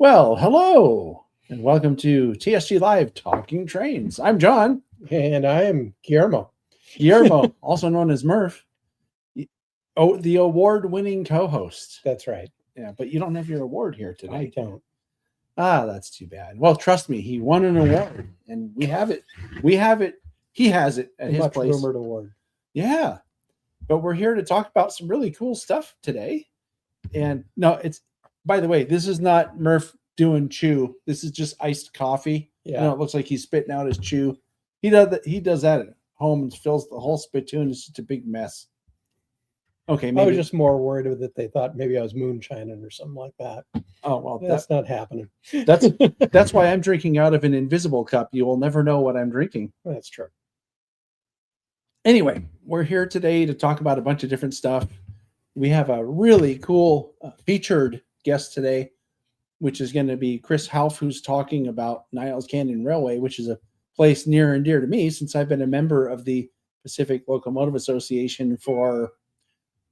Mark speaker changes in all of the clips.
Speaker 1: Well, hello, and welcome to TSG Live Talking Trains. I'm John.
Speaker 2: And I am Guillermo.
Speaker 1: Guillermo, also known as Murph. Oh, the award-winning co-host.
Speaker 2: That's right.
Speaker 1: Yeah, but you don't have your award here today.
Speaker 2: I don't.
Speaker 1: Ah, that's too bad. Well, trust me, he won an award, and we have it. We have it. He has it at
Speaker 2: The
Speaker 1: his
Speaker 2: much
Speaker 1: place.
Speaker 2: rumored award.
Speaker 1: Yeah, but we're here to talk about some really cool stuff today. And no, it's, by the way, this is not Murph doing chew. This is just iced coffee.
Speaker 2: Yeah.
Speaker 1: You know, it looks like he's spitting out his chew. He does that at home and fills the whole spittoon. It's just a big mess. Okay,
Speaker 2: I
Speaker 1: maybe.
Speaker 2: was just more worried that they thought maybe I was moonshining or something like that.
Speaker 1: Oh well,
Speaker 2: That's not happening.
Speaker 1: that's why I'm drinking out of an invisible cup. You will never know what I'm drinking.
Speaker 2: That's true.
Speaker 1: Anyway, we're here today to talk about a bunch of different stuff. We have a really cool featured guest today, which is going to be Chris Hauf, who's talking about Niles Canyon Railway, which is a place near and dear to me since I've been a member of the Pacific Locomotive Association for,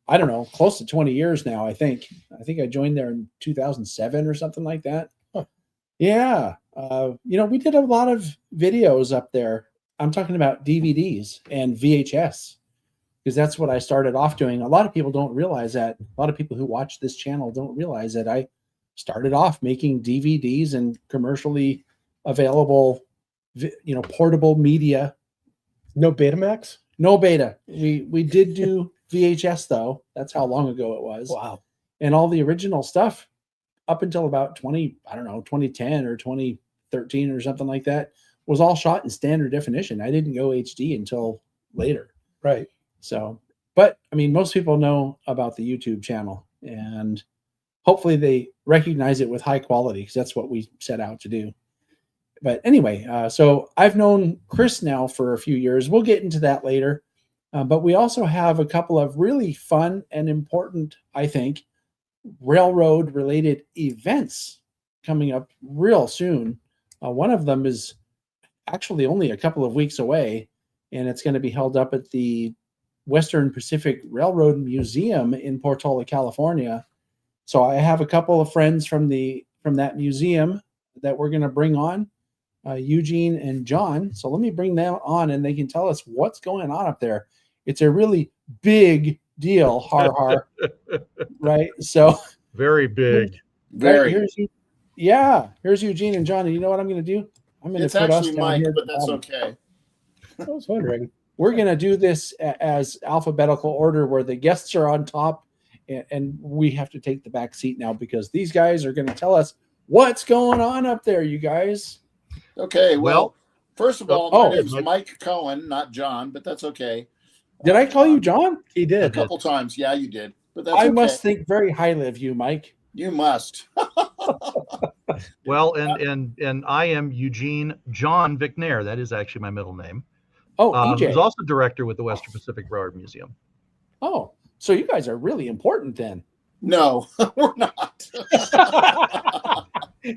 Speaker 1: I don't know, close to 20 years now, I think. I think I joined there in 2007 or something like that.
Speaker 2: Huh.
Speaker 1: Yeah. We did a lot of videos up there. I'm talking about DVDs and VHS, because that's what I started off doing. A lot of people don't realize that. A lot of people who watch this channel don't realize that I started off making DVDs and commercially available, portable media.
Speaker 2: No Betamax?
Speaker 1: No beta. We did do VHS though. That's how long ago it was.
Speaker 2: Wow.
Speaker 1: And all the original stuff up until about 2010 or 2013 or something like that was all shot in standard definition. I didn't go HD until later.
Speaker 2: Right.
Speaker 1: So, but I mean, most people know about the YouTube channel, and hopefully they recognize it with high quality, because that's what we set out to do. But anyway, so I've known Chris now for a few years. We'll get into that later. But we also have a couple of really fun and important, I think, railroad related events coming up real soon. One of them is actually only a couple of weeks away, and it's going to be held up at the Western Pacific Railroad Museum in Portola, California. So I have a couple of friends from that museum that we're going to bring on, Eugene and John. So let me bring them on, and they can tell us what's going on up there. It's a really big deal, har har, right? So
Speaker 3: very big,
Speaker 1: very. Right, here's Eugene and John. And you know what I'm going to do? I'm going to put us down
Speaker 4: Mike,
Speaker 1: here.
Speaker 4: but that's okay.
Speaker 2: I was wondering.
Speaker 1: We're going to do this as alphabetical order, where the guests are on top, and we have to take the back seat now, because these guys are going to tell us what's going on up there, you guys.
Speaker 4: Okay, well, first of all, my name's Mike Cohen, not John, but that's okay.
Speaker 1: Did I call you John?
Speaker 2: He did.
Speaker 4: A couple times. Yeah, you did. But that's
Speaker 1: I
Speaker 4: okay.
Speaker 1: must think very highly of you, Mike.
Speaker 4: You must.
Speaker 3: Well, and I am Eugene John Vicnair. That is actually my middle name.
Speaker 1: Oh, EJ.
Speaker 3: He's also director with the Western Pacific Railroad Museum.
Speaker 1: Oh, so you guys are really important then.
Speaker 4: No, we're not.
Speaker 2: you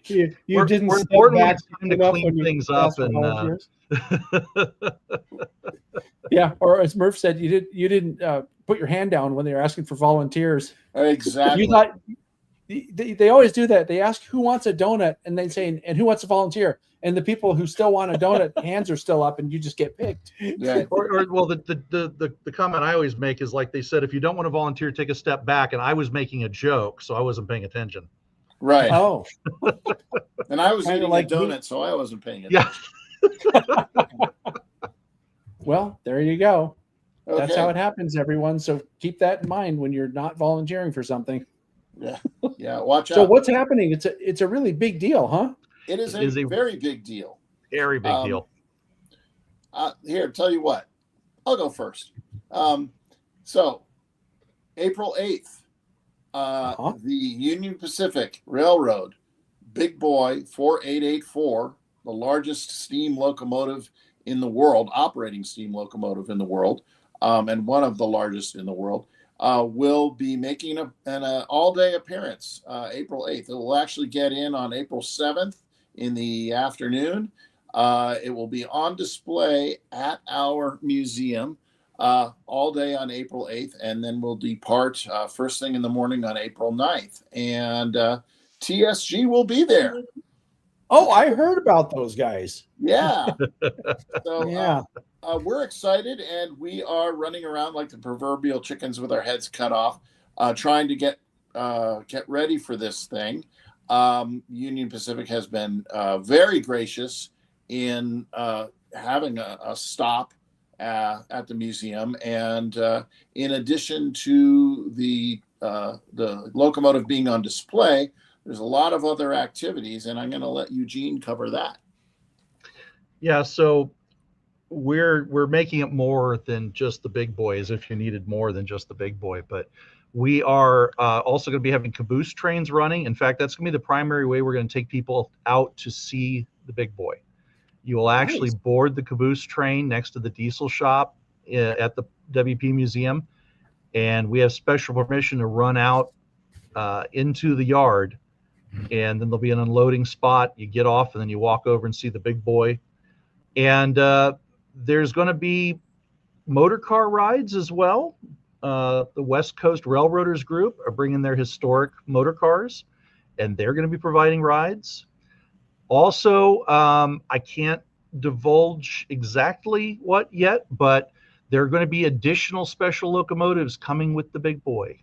Speaker 2: didn't
Speaker 3: we're
Speaker 2: step
Speaker 3: important
Speaker 2: back
Speaker 3: when it's time to clean things up and
Speaker 1: yeah, or as Murph said, you didn't put your hand down when they were asking for volunteers.
Speaker 4: Exactly.
Speaker 1: You thought they always do that. They ask who wants a donut, and they say, and who wants to volunteer, and the people who still want a donut, hands are still up, and you just get picked.
Speaker 4: Yeah.
Speaker 3: Well, the comment I always make is, like they said, if you don't want to volunteer, take a step back. And I was making a joke, so I wasn't paying attention.
Speaker 4: Right.
Speaker 1: Oh.
Speaker 4: And I was
Speaker 1: Kinda
Speaker 4: eating
Speaker 1: like
Speaker 4: a donut, so I wasn't paying attention.
Speaker 3: Yeah.
Speaker 1: Well, there you go.
Speaker 4: Okay.
Speaker 1: That's how it happens, everyone. So keep that in mind when you're not volunteering for something.
Speaker 4: Yeah. Yeah. Watch out.
Speaker 1: So what's happening? It's a really big deal, huh?
Speaker 4: It is a very big deal.
Speaker 3: Very big deal.
Speaker 4: Here, tell you what. I'll go first. So, April 8th, the Union Pacific Railroad, Big Boy 4884, the largest steam locomotive in the world, operating steam locomotive in the world, and one of the largest in the world, will be making an all-day appearance April 8th. It will actually get in on April 7th in the afternoon. It will be on display at our museum all day on April 8th, and then we'll depart first thing in the morning on April 9th. And TSG will be there.
Speaker 1: Oh, I heard about those guys.
Speaker 4: Yeah. So
Speaker 1: Yeah.
Speaker 4: we're excited, and we are running around like the proverbial chickens with our heads cut off, trying to get ready for this thing. Union Pacific has been very gracious in having a stop at the museum, and in addition to the locomotive being on display, there's a lot of other activities, and I'm going to let Eugene cover that.
Speaker 3: Yeah, so we're making it more than just the big boy, as if you needed more than just the big boy. But we are also going to be having caboose trains running. In fact, that's going to be the primary way we're going to take people out to see the big boy. You will actually board the caboose train next to the diesel shop at the WP Museum, and we have special permission to run out into the yard, and then there'll be an unloading spot. You get off, and then you walk over and see the big boy. And there's going to be motor car rides as well. The West Coast Railroaders Group are bringing their historic motor cars, and they're going to be providing rides. Also, I can't divulge exactly what yet, but there are going to be additional special locomotives coming with the big boy.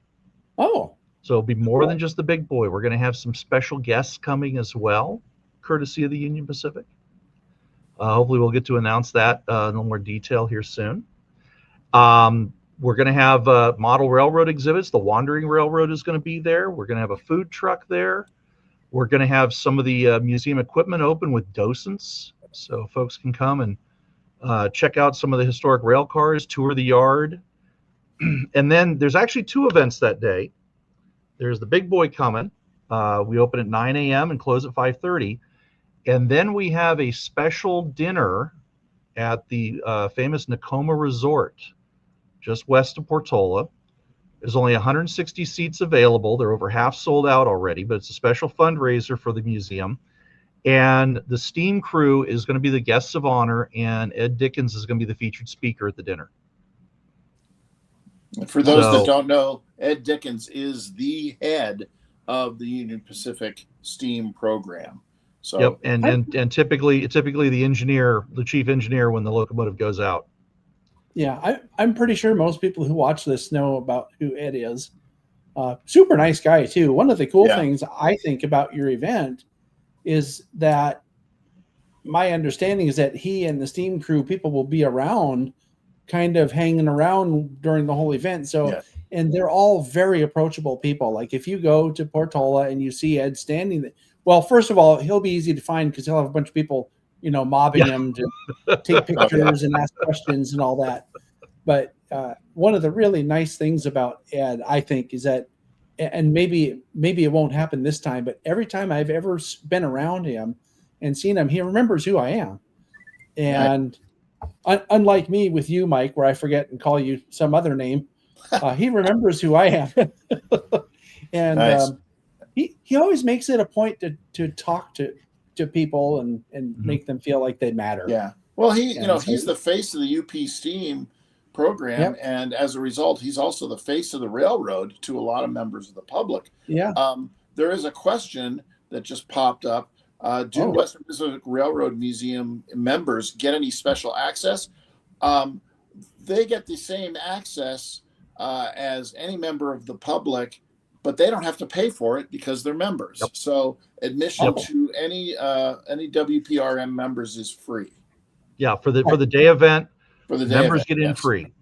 Speaker 1: Oh.
Speaker 3: So it'll be more than just the big boy. We're going to have some special guests coming as well, courtesy of the Union Pacific. Hopefully we'll get to announce that in a little more detail here soon. We're going to have model railroad exhibits. The Wandering Railroad is going to be there. We're going to have a food truck there. We're going to have some of the museum equipment open with docents, so folks can come and check out some of the historic rail cars, tour the yard. And then there's actually two events that day. There's the big boy coming. We open at 9 a.m. and close at 5:30. And then we have a special dinner at the famous Nakoma Resort, just west of Portola. There's only 160 seats available. They're over half sold out already, but it's a special fundraiser for the museum. And the steam crew is going to be the guests of honor, and Ed Dickens is going to be the featured speaker at the dinner.
Speaker 4: For those that don't know, Ed Dickens is the head of the Union Pacific Steam program. So,
Speaker 3: yep, and typically the engineer, the chief engineer, when the locomotive goes out.
Speaker 1: Yeah, I'm pretty sure most people who watch this know about who Ed is. Super nice guy too. One of the cool things I think about your event is that my understanding is that he and the steam crew people will be around, kind of hanging around during the whole event. So, and they're all very approachable people. Like if you go to Portola and you see Ed standing there, well, first of all, he'll be easy to find because he'll have a bunch of people, mobbing him to take pictures and ask questions and all that. But one of the really nice things about Ed, I think, is that, and maybe it won't happen this time, but every time I've ever been around him and seen him, he remembers who I am. And unlike me with you, Mike, where I forget and call you some other name, he remembers who I am. And he always makes it a point to talk to people and make them feel like they matter.
Speaker 4: Yeah. Well, he's the face of the UP Steam program, and as a result, he's also the face of the railroad to a lot of members of the public.
Speaker 1: Yeah.
Speaker 4: There is a question that just popped up. Do Western Pacific Railroad Museum members get any special access? They get the same access as any member of the public, but they don't have to pay for it because they're members. Yep. So admission to any WPRM members is free. Yeah, for the day event, members get in free.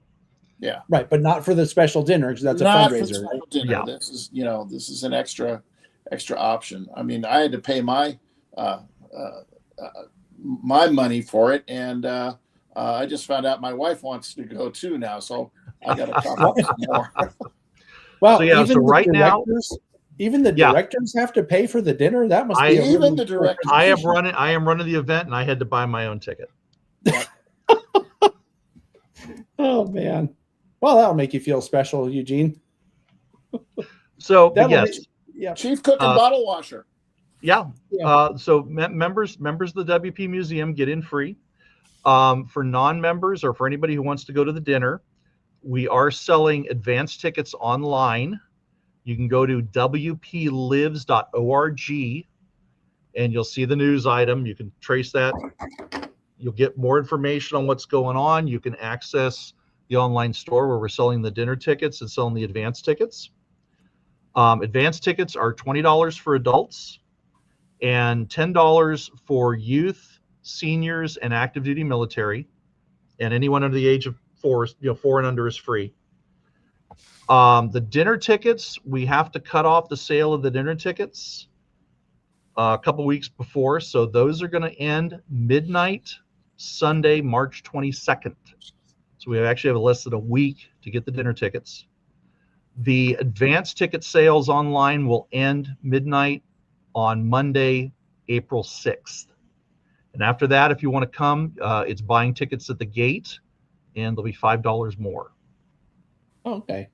Speaker 4: Yeah,
Speaker 1: right, but not for the special dinner because that's not a fundraiser.
Speaker 4: For the dinner. Yeah. This is an extra option. I mean, I had to pay my my money for it, and I just found out my wife wants to go too now, so I got to come up some more.
Speaker 1: Well, so right now, even the directors have to pay for the dinner. That must be
Speaker 4: even the directors.
Speaker 3: I am running the event, and I had to buy my own ticket.
Speaker 1: Oh man! Well, that'll make you feel special, Eugene.
Speaker 3: So yes,
Speaker 4: chief cook and bottle washer.
Speaker 3: Yeah. So members of the WP Museum get in free. For non-members or for anybody who wants to go to the dinner, we are selling advance tickets online. you can go to wplives.org and you'll see the news item. You can trace that. You'll get more information on what's going on. You can access the online store where we're selling the dinner tickets and selling the advance tickets. Advance tickets are $20 for adults and $10 for youth, seniors, and active duty military. And anyone under the age of 4 and under is free. The dinner tickets, we have to cut off the sale of the dinner tickets a couple weeks before. So those are going to end midnight Sunday, March 22nd. So we actually have less than a week to get the dinner tickets. The advance ticket sales online will end midnight on Monday, April 6th. And after that, if you want to come, it's buying tickets at the gate, and they'll be $5 more.
Speaker 1: Oh, okay.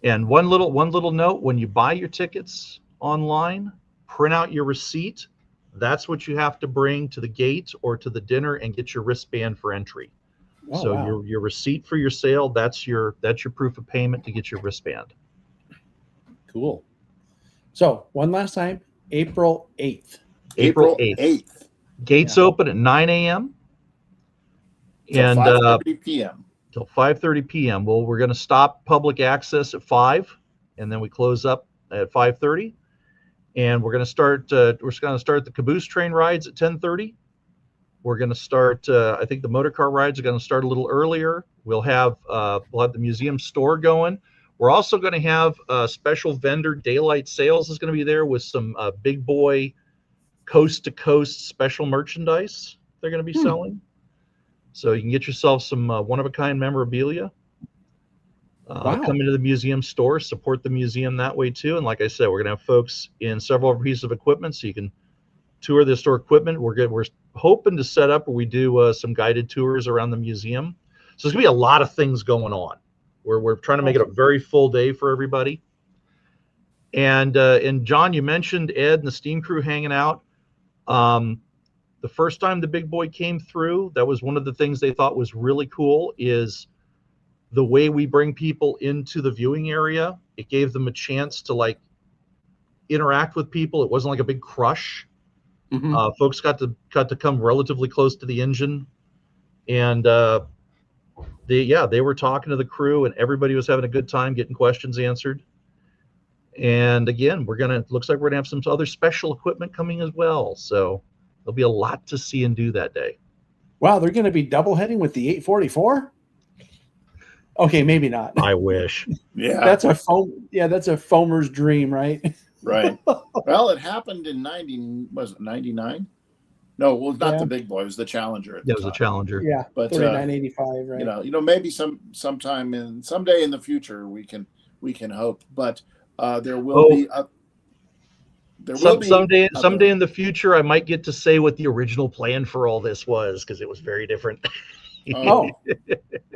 Speaker 3: And one little note: when you buy your tickets online, print out your receipt. That's what you have to bring to the gate or to the dinner and get your wristband for entry.
Speaker 1: Oh,
Speaker 3: So
Speaker 1: wow.
Speaker 3: your receipt for your sale, that's your proof of payment to get your wristband.
Speaker 1: Cool. So one last time, April 8th.
Speaker 3: April 8th. Gates open at 9 a.m.
Speaker 4: Till
Speaker 3: and
Speaker 4: 5:30 p.m.
Speaker 3: till 5:30 p.m. Well, we're going to stop public access at 5, and then we close up at 5:30. And we're going to start. We're going to start the caboose train rides at 10:30. We're going to start. I think the motor car rides are going to start a little earlier. We'll have the museum store going. We're also going to have special vendor daylight sales is going to be there with some big boy coast to coast special merchandise they're going to be selling. So you can get yourself some one-of-a-kind memorabilia.
Speaker 1: Wow.
Speaker 3: Come into the museum store, support the museum that way too. And like I said, we're going to have folks in several pieces of equipment so you can tour the store equipment. We're hoping to set up where we do some guided tours around the museum. So there's going to be a lot of things going on. We're trying to make it a very full day for everybody. And John, you mentioned Ed and the steam crew hanging out. The first time the big boy came through, that was one of the things they thought was really cool is the way we bring people into the viewing area. It gave them a chance to like interact with people. It wasn't like a big crush.
Speaker 1: Mhm.
Speaker 3: Folks got to come relatively close to the engine, and they were talking to the crew, and everybody was having a good time getting questions answered. And again, looks like we're gonna have some other special equipment coming as well. So there'll be a lot to see and do that day.
Speaker 1: Wow, they're going to be double heading with the 844? Okay, maybe not.
Speaker 3: I wish.
Speaker 4: Yeah,
Speaker 1: That's a foamer's dream, right?
Speaker 4: right. Well, it happened in 99? No, well, not the big boy. It was the Challenger. At
Speaker 3: That
Speaker 4: the
Speaker 3: was a
Speaker 4: time.
Speaker 3: Challenger.
Speaker 1: Yeah,
Speaker 4: But
Speaker 1: 3985, right?
Speaker 4: maybe someday in the future we can hope. But there will be
Speaker 3: someday in the future, I might get to say what the original plan for all this was, because it was very different.
Speaker 1: Oh,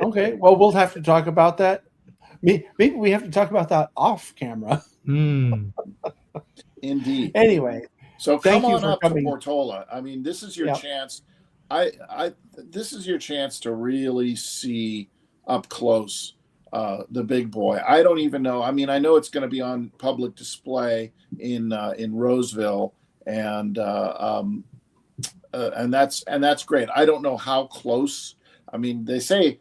Speaker 1: okay. Well, we'll have to talk about that. Maybe we have to talk about that off camera.
Speaker 4: Indeed.
Speaker 1: Anyway,
Speaker 4: so
Speaker 1: thank
Speaker 4: come
Speaker 1: you
Speaker 4: on
Speaker 1: for
Speaker 4: up
Speaker 1: coming.
Speaker 4: to Portola. I mean, this is your chance. This is your chance to really see up close the big boy. I don't even know. I mean, I know it's going to be on public display in Roseville, and that's great. I don't know how close. I mean, they say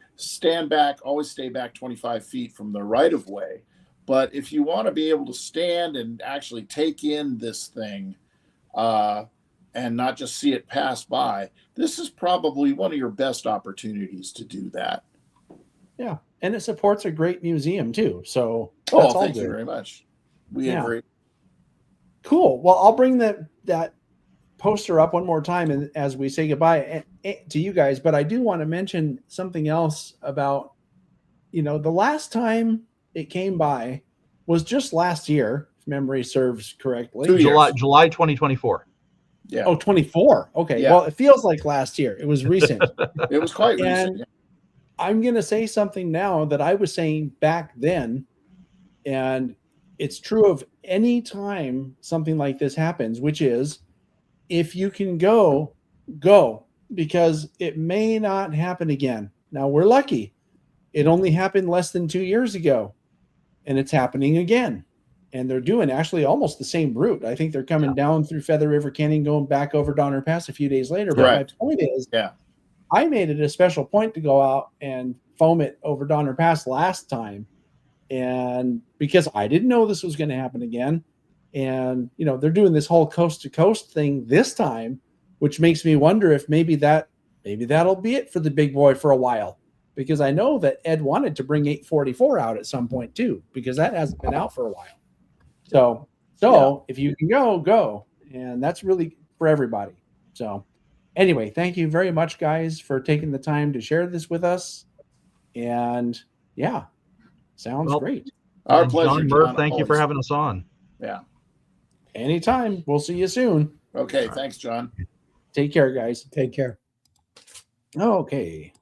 Speaker 4: always stay back 25 feet from the right of way. But if you want to be able to stand and actually take in this thing and not just see it pass by, this is probably one of your best opportunities to do that.
Speaker 1: Yeah, and it supports a great museum too. So that's all
Speaker 4: thank
Speaker 1: good.
Speaker 4: you very much. We agree.
Speaker 1: Cool. Well, I'll bring that poster up one more time and as we say goodbye to you guys. But I do want to mention something else about, the last time it came by was just last year, if memory serves correctly.
Speaker 3: July 2024.
Speaker 4: Yeah.
Speaker 1: Oh, 24. Okay.
Speaker 4: Yeah.
Speaker 1: Well, it feels like last year. It was recent.
Speaker 4: It was quite recent.
Speaker 1: And I'm going to say something now that I was saying back then, and it's true of any time something like this happens, which is if you can go, because it may not happen again. Now, we're lucky. It only happened less than 2 years ago, and it's happening again. and they're doing actually almost the same route. I think they're coming down through Feather River Canyon, going back over Donner Pass a few days later. But
Speaker 4: Correct.
Speaker 1: my point is,
Speaker 4: Yeah.
Speaker 1: I made it a special point to go out and foam it over Donner Pass last time, and because I didn't know this was going to happen again. And they're doing this whole coast to coast thing this time, which makes me wonder if maybe that'll be it for the big boy for a while, because I know that Ed wanted to bring 844 out at some point too, because that hasn't been out for a while. So if you can go, and that's really for everybody. So anyway, thank you very much, guys, for taking the time to share this with us. And yeah, sounds great.
Speaker 4: Our pleasure,
Speaker 3: John Murph,
Speaker 4: John,
Speaker 3: thank you for
Speaker 4: always.
Speaker 3: having us on.
Speaker 4: Yeah.
Speaker 1: Anytime. We'll see you soon.
Speaker 4: Okay. Thanks, John.
Speaker 1: Take care, guys.
Speaker 2: Take care.
Speaker 1: Okay.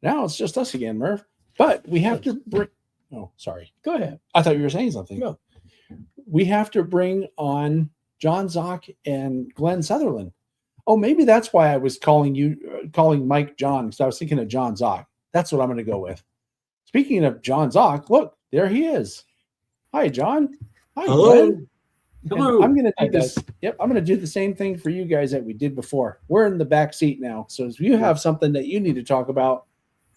Speaker 1: Now it's just us again, Murph. But we have to bring. Oh, sorry.
Speaker 2: Go ahead.
Speaker 1: I thought you were saying something.
Speaker 2: No.
Speaker 1: We have to bring on John Zock and Glenn Sutherland. Oh, maybe that's why I was calling Mike John, because I was thinking of John Zock. That's what I'm going to go with. Speaking of John Zock, look, there he is. Hi, John. Hi,
Speaker 5: Hello.
Speaker 1: Glenn.
Speaker 5: Hello.
Speaker 1: And I'm going to do
Speaker 2: Hi,
Speaker 1: this.
Speaker 2: guys.
Speaker 1: Yep, I'm going to do the same thing for you guys that we did before. We're in the back seat now, so if you have something that you need to talk about,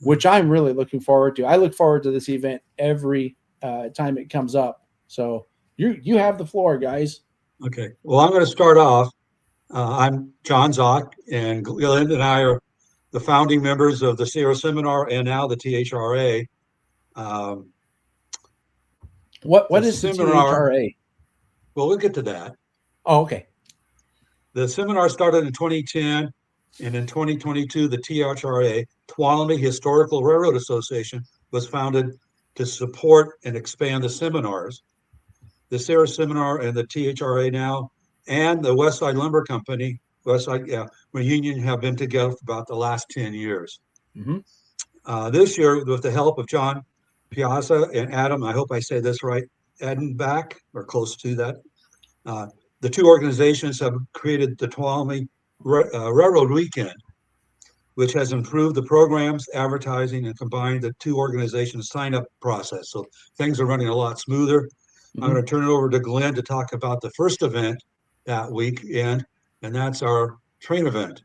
Speaker 1: which I'm really looking forward to. I look forward to this event every time it comes up. So you have the floor, guys.
Speaker 5: Okay. Well, I'm going to start off. I'm John Zock, and Glenn and I are the founding members of the Sierra Seminar and now the THRA.
Speaker 1: What
Speaker 5: The
Speaker 1: is the
Speaker 5: seminar-
Speaker 1: THRA?
Speaker 5: Well, we'll get to that.
Speaker 1: Oh, okay.
Speaker 5: The seminar started in 2010, and in 2022, the THRA, Tuolumne Historical Railroad Association, was founded to support and expand the seminars. The Sierra Seminar and the THRA now, and the Westside Lumber Company, Reunion, have been together for about the last 10 years.
Speaker 1: Mm-hmm.
Speaker 5: This year, with the help of John Piazza and Adam, I hope I say this right, Edenbach, or close to that, the two organizations have created the Tuolumne Railroad Weekend, which has improved the programs, advertising, and combined the two organizations' sign-up process. So things are running a lot smoother.
Speaker 1: Mm-hmm.
Speaker 5: I'm going to turn it over to Glenn to talk about the first event that weekend, and that's our train event.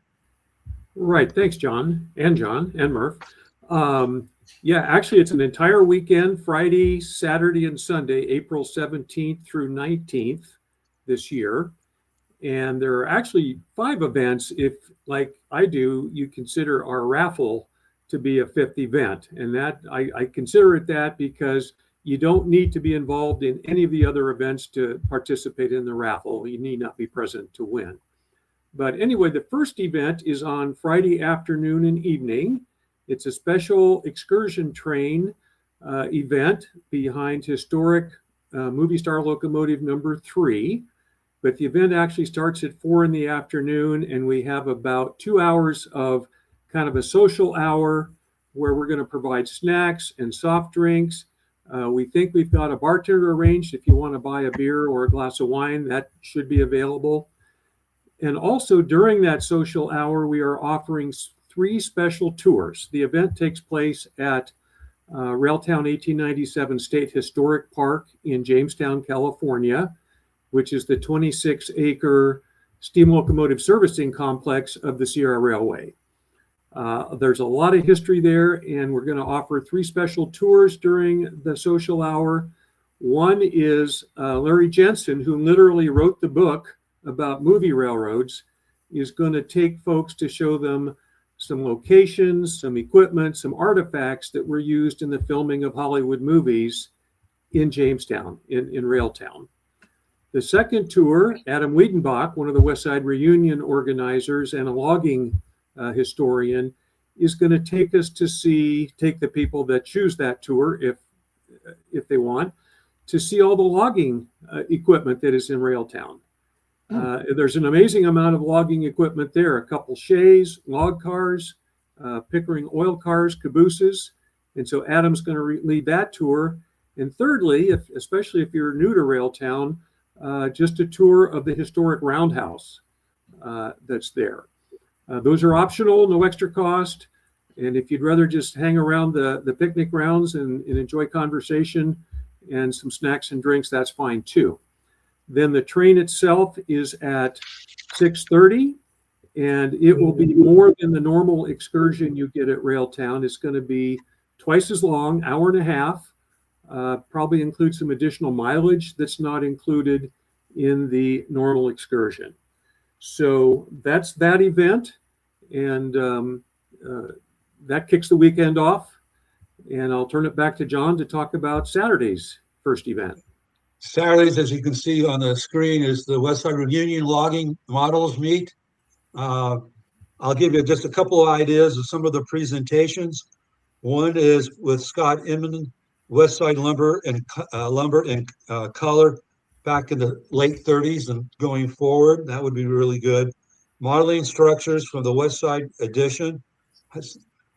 Speaker 6: Right. Thanks, John and Murph. Actually, it's an entire weekend, Friday, Saturday, and Sunday, April 17th through 19th this year. And there are actually 5 events. If, like I do, you consider our raffle to be a 5th event. And that I consider it that because you don't need to be involved in any of the other events to participate in the raffle. You need not be present to win. But anyway, the first event is on Friday afternoon and evening. It's a special excursion train event behind historic movie star locomotive number 3. But the event actually starts at 4 in the afternoon, and we have about 2 hours of kind of a social hour where we're going to provide snacks and soft drinks. We think we've got a bartender arranged. If you want to buy a beer or a glass of wine, that should be available. And also during that social hour, we are offering 3 special tours. The event takes place at Railtown 1897 State Historic Park in Jamestown, California, which is the 26-acre steam locomotive servicing complex of the Sierra Railway. There's a lot of history there, and we're going to offer 3 special tours during the social hour. One is Larry Jensen, who literally wrote the book about movie railroads, is going to take folks to show them some locations, some equipment, some artifacts that were used in the filming of Hollywood movies in Jamestown, in Railtown. The second tour, Adam Wiedenbach, one of the Westside Reunion organizers and a logging historian, is going to take us to take the people that choose that tour, if they want, to see all the logging equipment that is in Railtown. There's an amazing amount of logging equipment there, a couple shays, log cars, Pickering oil cars, cabooses. And so Adam's going to lead that tour. And thirdly, especially if you're new to Railtown, just a tour of the historic roundhouse that's there. Those are optional, no extra cost. And if you'd rather just hang around the picnic grounds and enjoy conversation, and some snacks and drinks, that's fine too. Then the train itself is at 6:30, and it will be more than the normal excursion you get at Railtown. It's going to be twice as long, hour and a half, probably include some additional mileage that's not included in the normal excursion. So that's that event, and that kicks the weekend off. And I'll turn it back to John to talk about Saturday's first event.
Speaker 5: Saturdays, as you can see on the screen, is the Westside Reunion Logging Models Meet. I'll give you just a couple of ideas of some of the presentations. One is with Scott Inman, Westside Lumber and Color back in the late 30s and going forward. That would be really good. Modeling structures from the Westside edition.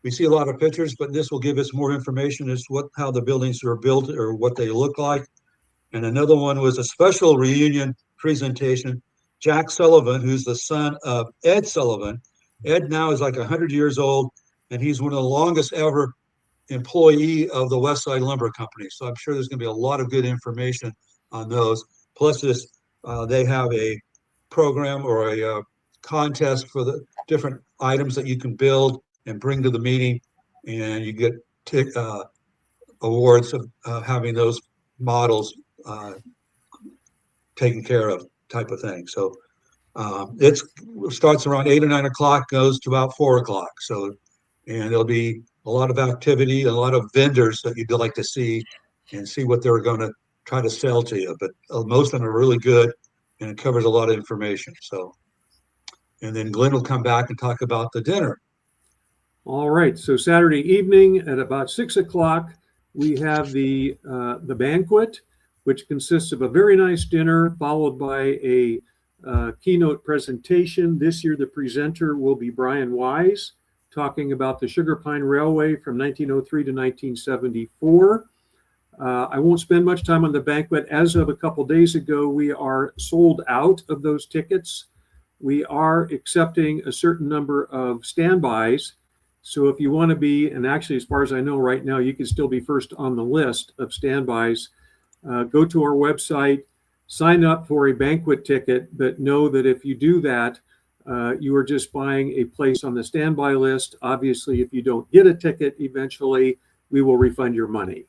Speaker 5: We see a lot of pictures, but this will give us more information as to how the buildings are built or what they look like. And another one was a special reunion presentation. Jack Sullivan, who's the son of Ed Sullivan. Ed now is like 100 years old, and he's one of the longest ever employee of the Westside Lumber Company. So I'm sure there's going to be a lot of good information on those. Plus, they have a program or a contest for the different items that you can build and bring to the meeting, and you get awards of having those models taken care of, type of thing. So it starts around 8 or 9 o'clock, goes to about 4 o'clock. So, and there'll be a lot of activity, a lot of vendors that you'd like to see and see what they're going to try to sell to you. But most of them are really good, and it covers a lot of information. So, and then Glenn will come back and talk about the dinner.
Speaker 6: All right. So Saturday evening at about 6 o'clock, we have the banquet, which consists of a very nice dinner followed by a keynote presentation. This year, the presenter will be Brian Wise, talking about the Sugar Pine Railway from 1903 to 1974. I won't spend much time on the banquet. As of a couple days ago, we are sold out of those tickets. We are accepting a certain number of standbys. So if you want to be, and actually, as far as I know right now, you can still be first on the list of standbys. Go to our website, sign up for a banquet ticket, but know that if you do that, you are just buying a place on the standby list. Obviously, if you don't get a ticket eventually, we will refund your money.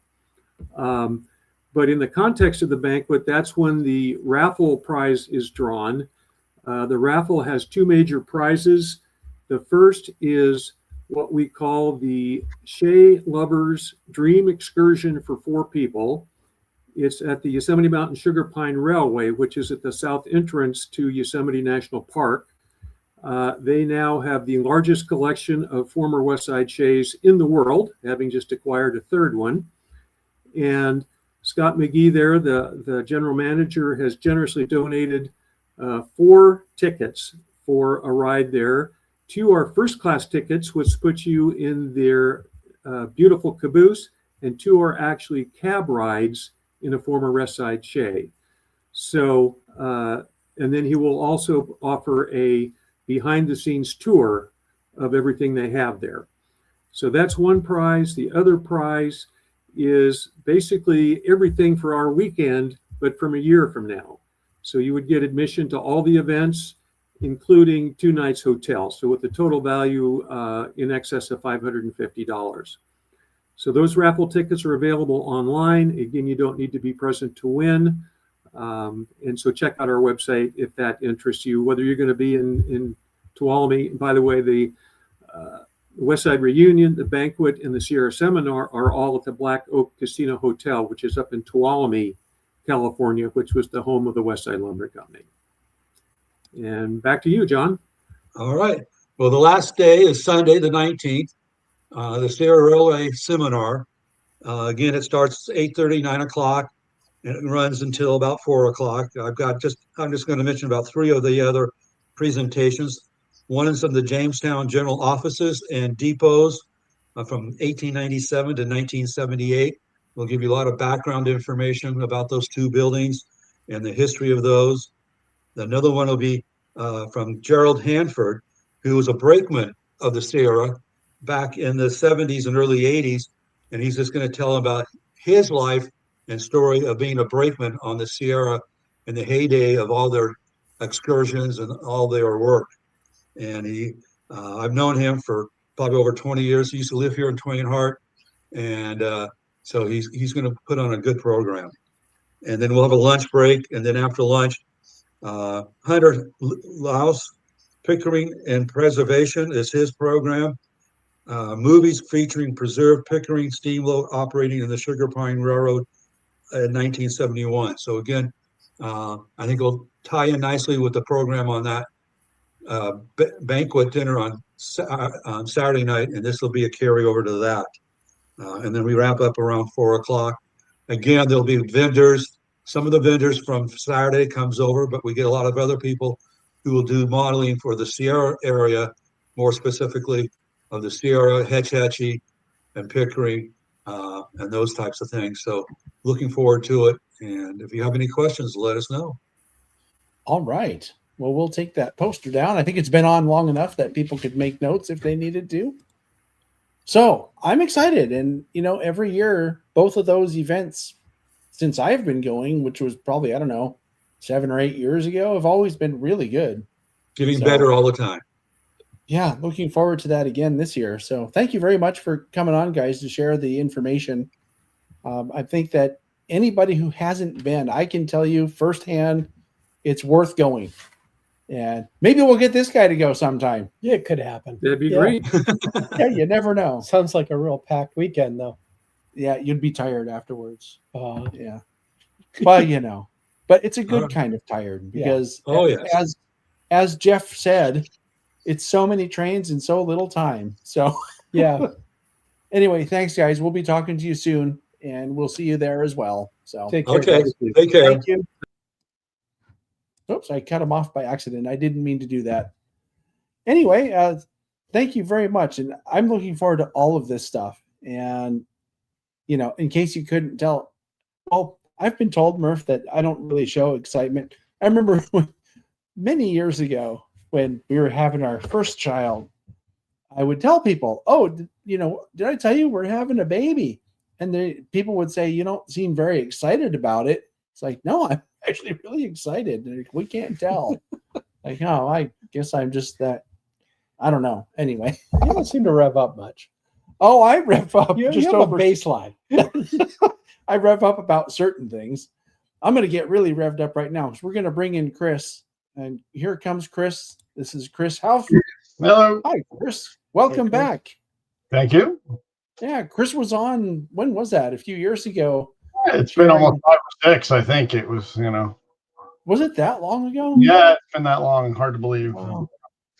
Speaker 6: But in the context of the banquet, that's when the raffle prize is drawn. The raffle has two major prizes. The first is what we call the Shea Lovers Dream Excursion for 4 people. It's at the Yosemite Mountain Sugar Pine Railway, which is at the south entrance to Yosemite National Park. They now have the largest collection of former Westside Shays in the world, having just acquired a third one. And Scott McGee there, the general manager, has generously donated 4 tickets for a ride there. 2 are first-class tickets, which put you in their beautiful caboose, and 2 are actually cab rides in a former Westside Shay. So, and then he will also offer a behind-the-scenes tour of everything they have there. So that's one prize. The other prize is basically everything for our weekend, but from a year from now. So you would get admission to all the events, including 2 nights hotel. So with the total value in excess of $550. So those raffle tickets are available online. Again, you don't need to be present to win. And so check out our website if that interests you, whether you're going to be in Tuolumne. By the way, the Westside Reunion, the banquet, and the Sierra Seminar are all at the Black Oak Casino Hotel, which is up in Tuolumne, California, which was the home of the Westside Lumber Company. And back to you, John.
Speaker 5: All right. Well, the last day is Sunday, the 19th, the Sierra Railway Seminar. Again, it starts 8:30, 9 o'clock, and it runs until about 4 o'clock. I'm just going to mention about 3 of the other presentations. One is of the Jamestown General Offices and Depots from 1897 to 1978. We'll give you a lot of background information about those 2 buildings and the history of those. Another one will be from Gerald Hanford, who was a brakeman of the Sierra back in the 70s and early 80s. And he's just going to tell about his life and story of being a brakeman on the Sierra in the heyday of all their excursions and all their work. And I've known him for probably over 20 years. He used to live here in Twain Harte, and so he's going to put on a good program. And then we'll have a lunch break, and then after lunch, Hunter Laos, Pickering and Preservation is his program. Movies featuring preserved Pickering steamboat operating in the Sugar Pine Railroad in 1971. So again, I think it'll tie in nicely with the program on that banquet dinner on Saturday night, and this will be a carryover to that. And then we wrap up around 4 o'clock. Again, there'll be vendors. Some of the vendors from Saturday comes over, but we get a lot of other people who will do modeling for the Sierra area, more specifically of the Sierra, Hetch Hetchy, and Pickering, and those types of things. So looking forward to it. And if you have any questions, let us know.
Speaker 1: All right. Well, we'll take that poster down. I think it's been on long enough that people could make notes if they needed to. So I'm excited. And, every year, both of those events, since I've been going, which was probably, 7 or 8 years ago, have always been really good.
Speaker 5: Getting better all the time.
Speaker 1: Yeah, looking forward to that again this year. So thank you very much for coming on, guys, to share the information. I think that anybody who hasn't been, I can tell you firsthand, it's worth going. And maybe we'll get this guy to go sometime.
Speaker 2: Yeah, it could happen.
Speaker 6: That'd be
Speaker 2: Yeah.
Speaker 6: great.
Speaker 1: Yeah, you never know.
Speaker 2: Sounds like a real packed weekend, though.
Speaker 1: Yeah, you'd be tired afterwards.
Speaker 2: Uh,
Speaker 1: Yeah. But but it's a good
Speaker 5: Alright.
Speaker 1: kind of tired
Speaker 2: Yeah.
Speaker 1: because
Speaker 5: Oh, yes.
Speaker 1: as Jeff said, it's so many trains in so little time. So
Speaker 2: yeah.
Speaker 1: anyway, thanks guys. We'll be talking to you soon and we'll see you there as well. So
Speaker 2: Take care.
Speaker 5: Okay,
Speaker 2: guys.
Speaker 5: take care.
Speaker 1: thank you. Oops, I cut him off by accident. I didn't mean to do that. Anyway, thank you very much. And I'm looking forward to all of this stuff. And, in case you couldn't tell, well, I've been told, Murph, that I don't really show excitement. I remember many years ago when we were having our first child, I would tell people, oh, did I tell you we're having a baby? And people would say, you don't seem very excited about it. It's like, no, I'm actually really excited. Like, we can't tell. Like, oh, I guess I'm just that. I don't know. Anyway.
Speaker 2: You don't seem to rev up much.
Speaker 1: Oh, I rev up
Speaker 2: You
Speaker 1: just
Speaker 2: have
Speaker 1: over
Speaker 2: a baseline.
Speaker 1: I rev up about certain things. I'm going to get really revved up right now. So we're going to bring in Chris. And here comes Chris. This is Chris Hauf.
Speaker 7: Hello.
Speaker 1: Hi, Chris. Welcome
Speaker 2: Hey, Chris.
Speaker 1: back.
Speaker 7: Thank you.
Speaker 1: Yeah, Chris was on, when was that? A few years ago.
Speaker 7: It's been almost 5 or 6, I think it was,
Speaker 1: Was it that long ago?
Speaker 7: Yeah, it's been that long. Hard to believe.
Speaker 1: Wow.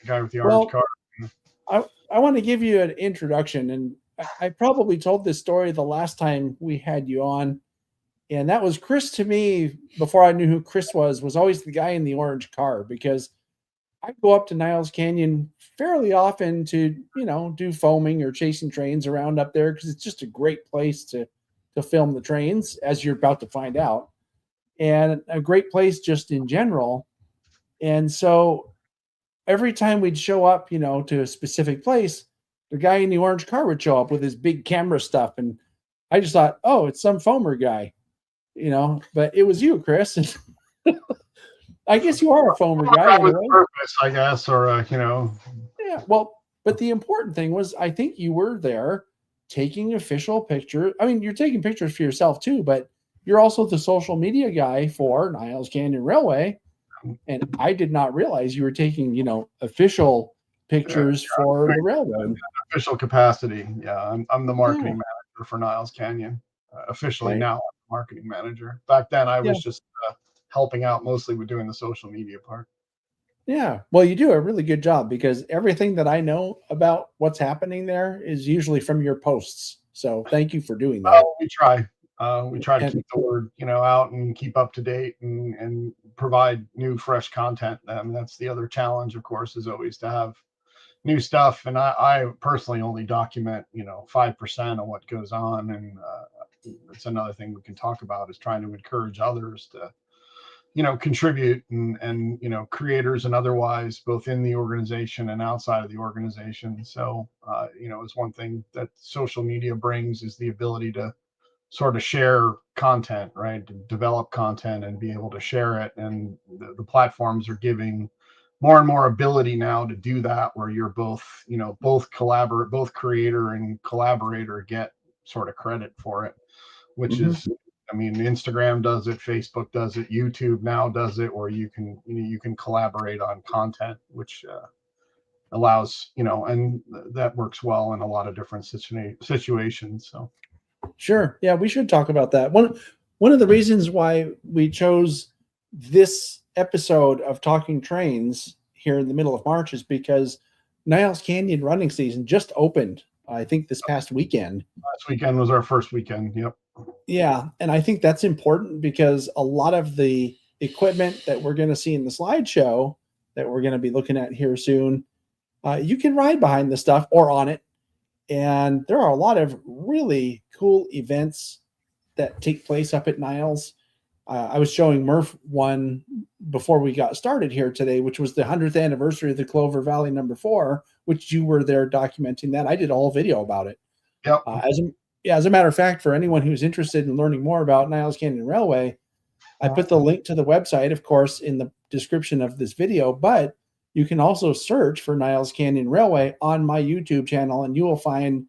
Speaker 7: The guy with the
Speaker 1: Well,
Speaker 7: orange car.
Speaker 1: I want to give you an introduction, and I probably told this story the last time we had you on, and that was Chris to me, before I knew who Chris was always the guy in the orange car, because I go up to Niles Canyon fairly often to, do foaming or chasing trains around up there because it's just a great place to film the trains, as you're about to find out, and a great place just in general. And so every time we'd show up, to a specific place, the guy in the orange car would show up with his big camera stuff. And I just thought, oh, it's some foamer guy, but it was you, Chris. I guess you are a foamer guy.
Speaker 7: With
Speaker 1: Anyway.
Speaker 7: purpose, I guess, or
Speaker 1: Yeah, well, but the important thing was, I think you were there taking official pictures. I mean, you're taking pictures for yourself too, but you're also the social media guy for Niles Canyon Railway. And I did not realize you were taking, official pictures for the railroad.
Speaker 7: official capacity. Yeah, I'm the marketing manager for Niles Canyon. Officially
Speaker 1: Right.
Speaker 7: now, I'm the marketing manager. Back then, I was
Speaker 1: Yeah.
Speaker 7: just helping out mostly with doing the social media part.
Speaker 1: Yeah. Well, you do a really good job because everything that I know about what's happening there is usually from your posts. So thank you for doing that.
Speaker 7: We try. We try to
Speaker 1: And-
Speaker 7: keep the word, out and keep up to date and provide new, fresh content. That's the other challenge, of course, is always to have new stuff. And I personally only document, 5% of what goes on. And it's another thing we can talk about is trying to encourage others to, contribute and, creators and otherwise, both in the organization and outside of the organization. So, it's one thing that social media brings is the ability to sort of share content, right? To develop content and be able to share it. And the platforms are giving more and more ability now to do that, where you're both, both creator and collaborator get sort of credit for it, which
Speaker 1: Mhm.
Speaker 7: is, I mean, Instagram does it, Facebook does it, YouTube now does it, where you can collaborate on content, which allows, and that works well in a lot of different situations. So
Speaker 1: Sure. Yeah, we should talk about that. One of the reasons why we chose this episode of Talking Trains here in the middle of March is because Niles Canyon running season just opened, I think, this past weekend.
Speaker 7: last weekend was our first weekend. Yep.
Speaker 1: Yeah, and I think that's important because a lot of the equipment that we're going to see in the slideshow that we're going to be looking at here soon, you can ride behind the stuff or on it. And there are a lot of really cool events that take place up at Niles. I was showing Murph one before we got started here today, which was the 100th anniversary of the Clover Valley #4, which you were there documenting that. I did a whole video about it.
Speaker 7: Yep.
Speaker 1: As a matter of fact, for anyone who's interested in learning more about Niles Canyon Railway, I put the link to the website, of course, in the description of this video, but you can also search for Niles Canyon Railway on my YouTube channel, and you will find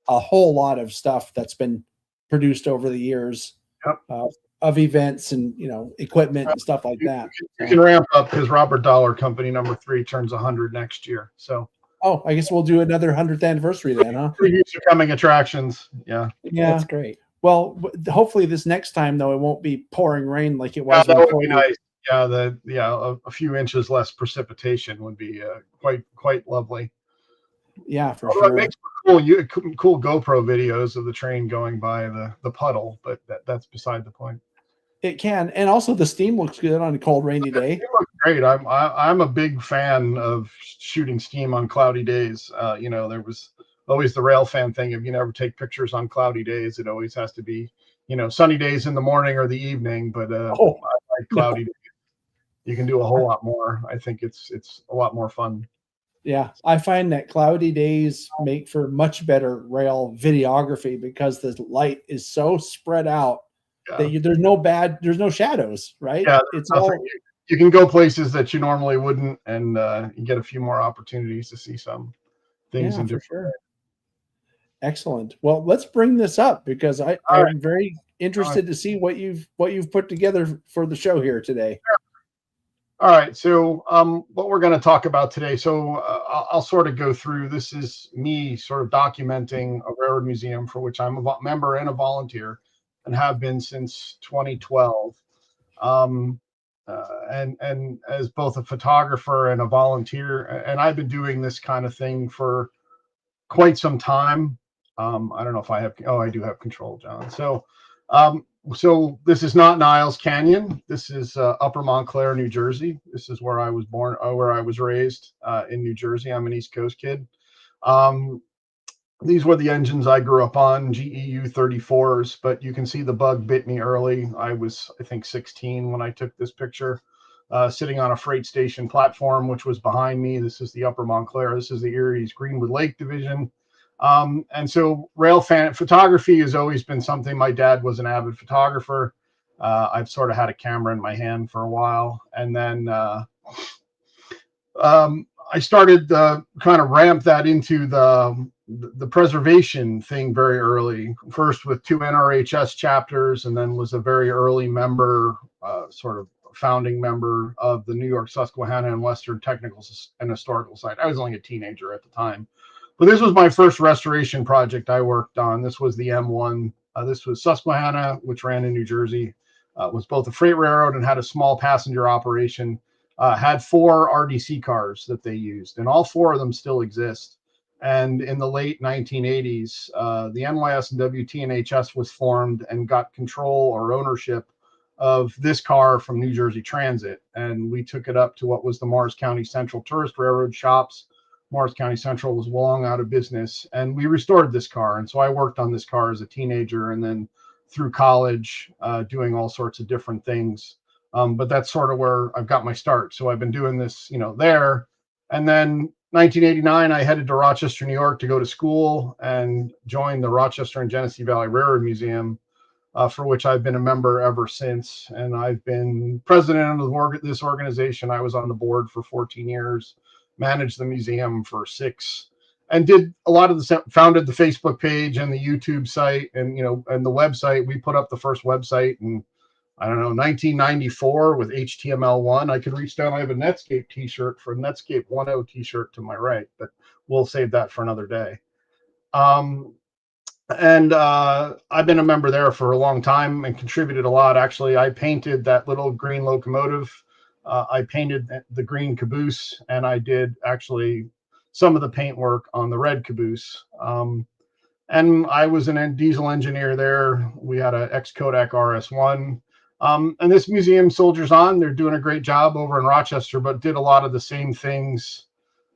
Speaker 1: a whole lot of stuff that's been produced over the years.
Speaker 7: Yep.
Speaker 1: Of events and equipment and stuff like that.
Speaker 7: You can ramp up because Robert Dollar Company #3 turns 100 next year. So
Speaker 1: I guess we'll do another 100th anniversary then, huh?
Speaker 7: previews are coming attractions. Yeah.
Speaker 1: That's
Speaker 2: great.
Speaker 1: Well, hopefully this next time though it won't be pouring rain like it was.
Speaker 7: That would be nice. Yeah, a few inches less precipitation would be quite lovely.
Speaker 1: Yeah, for
Speaker 7: Although
Speaker 1: sure.
Speaker 7: it makes cool GoPro videos of the train going by the puddle, but that's beside the point.
Speaker 1: It can, and also the steam looks good on a cold, rainy day.
Speaker 7: It looks great. I'm a big fan of shooting steam on cloudy days. There was always the rail fan thing. If you never take pictures on cloudy days, it always has to be, sunny days in the morning or the evening. But I like cloudy days. You can do a whole lot more. I think it's a lot more fun.
Speaker 1: Yeah, I find that cloudy days make for much better rail videography because the light is so spread out that there's no shadows, right?
Speaker 7: Yeah,
Speaker 1: it's all
Speaker 7: you can go places that you normally wouldn't, and you get a few more opportunities to see some things in different.
Speaker 1: Sure. Excellent. Well, let's bring this up because I'm very interested to see what you've put together for the show here today.
Speaker 7: All right, so what we're going to talk about today. So I'll sort of go through. This is me sort of documenting a railroad museum for which I'm a member and a volunteer, and have been since 2012. And as both a photographer and a volunteer, and I've been doing this kind of thing for quite some time. I don't know if I have. Oh, I do have control, John. So this is not Niles Canyon. This is Upper Montclair, New Jersey. This is where I was born, where I was raised in New Jersey. I'm an East Coast kid. These were the engines I grew up on, GEU 34s, but you can see the bug bit me early. I was, I think, 16 when I took this picture, sitting on a freight station platform, which was behind me. This is the Upper Montclair. This is the Erie's Greenwood Lake Division. And so photography has always been something. My dad was an avid photographer. I've sort of had a camera in my hand for a while. And then I started kind of ramp that into the preservation thing very early, first with 2 NRHS chapters, and then was a very early member, sort of founding member of the New York, Susquehanna, and Western Technical and Historical Society. I was only a teenager at the time. But this was my first restoration project I worked on. This was the M1. This was Susquehanna, which ran in New Jersey. Was both a freight railroad and had a small passenger operation. Had 4 RDC cars that they used, and all 4 of them still exist. And in the late 1980s, the NYS and WTNHS was formed and got control or ownership of this car from New Jersey Transit. And we took it up to what was the Morris County Central Tourist Railroad shops. Morris County Central was long out of business, and we restored this car. And so I worked on this car as a teenager and then through college, doing all sorts of different things. But that's sort of where I've got my start. So I've been doing this, there. And then 1989, I headed to Rochester, New York to go to school and joined the Rochester and Genesee Valley Railroad Museum, for which I've been a member ever since. And I've been president of this organization. I was on the board for 14 years, managed the museum for 6, and did a lot of founded the Facebook page and the YouTube site, and and the website. We put up the first website in, I don't know, 1994 with HTML1. I could reach down. I have a Netscape t-shirt for Netscape 1.0 t-shirt to my right, but we'll save that for another day. And I've been a member there for a long time and contributed a lot. Actually, I painted that little green locomotive. I painted the green caboose, and I did actually some of the paint work on the red caboose. And I was a diesel engineer there. We had an ex-Kodak RS1. And this museum soldiers on. They're doing a great job over in Rochester, but did a lot of the same things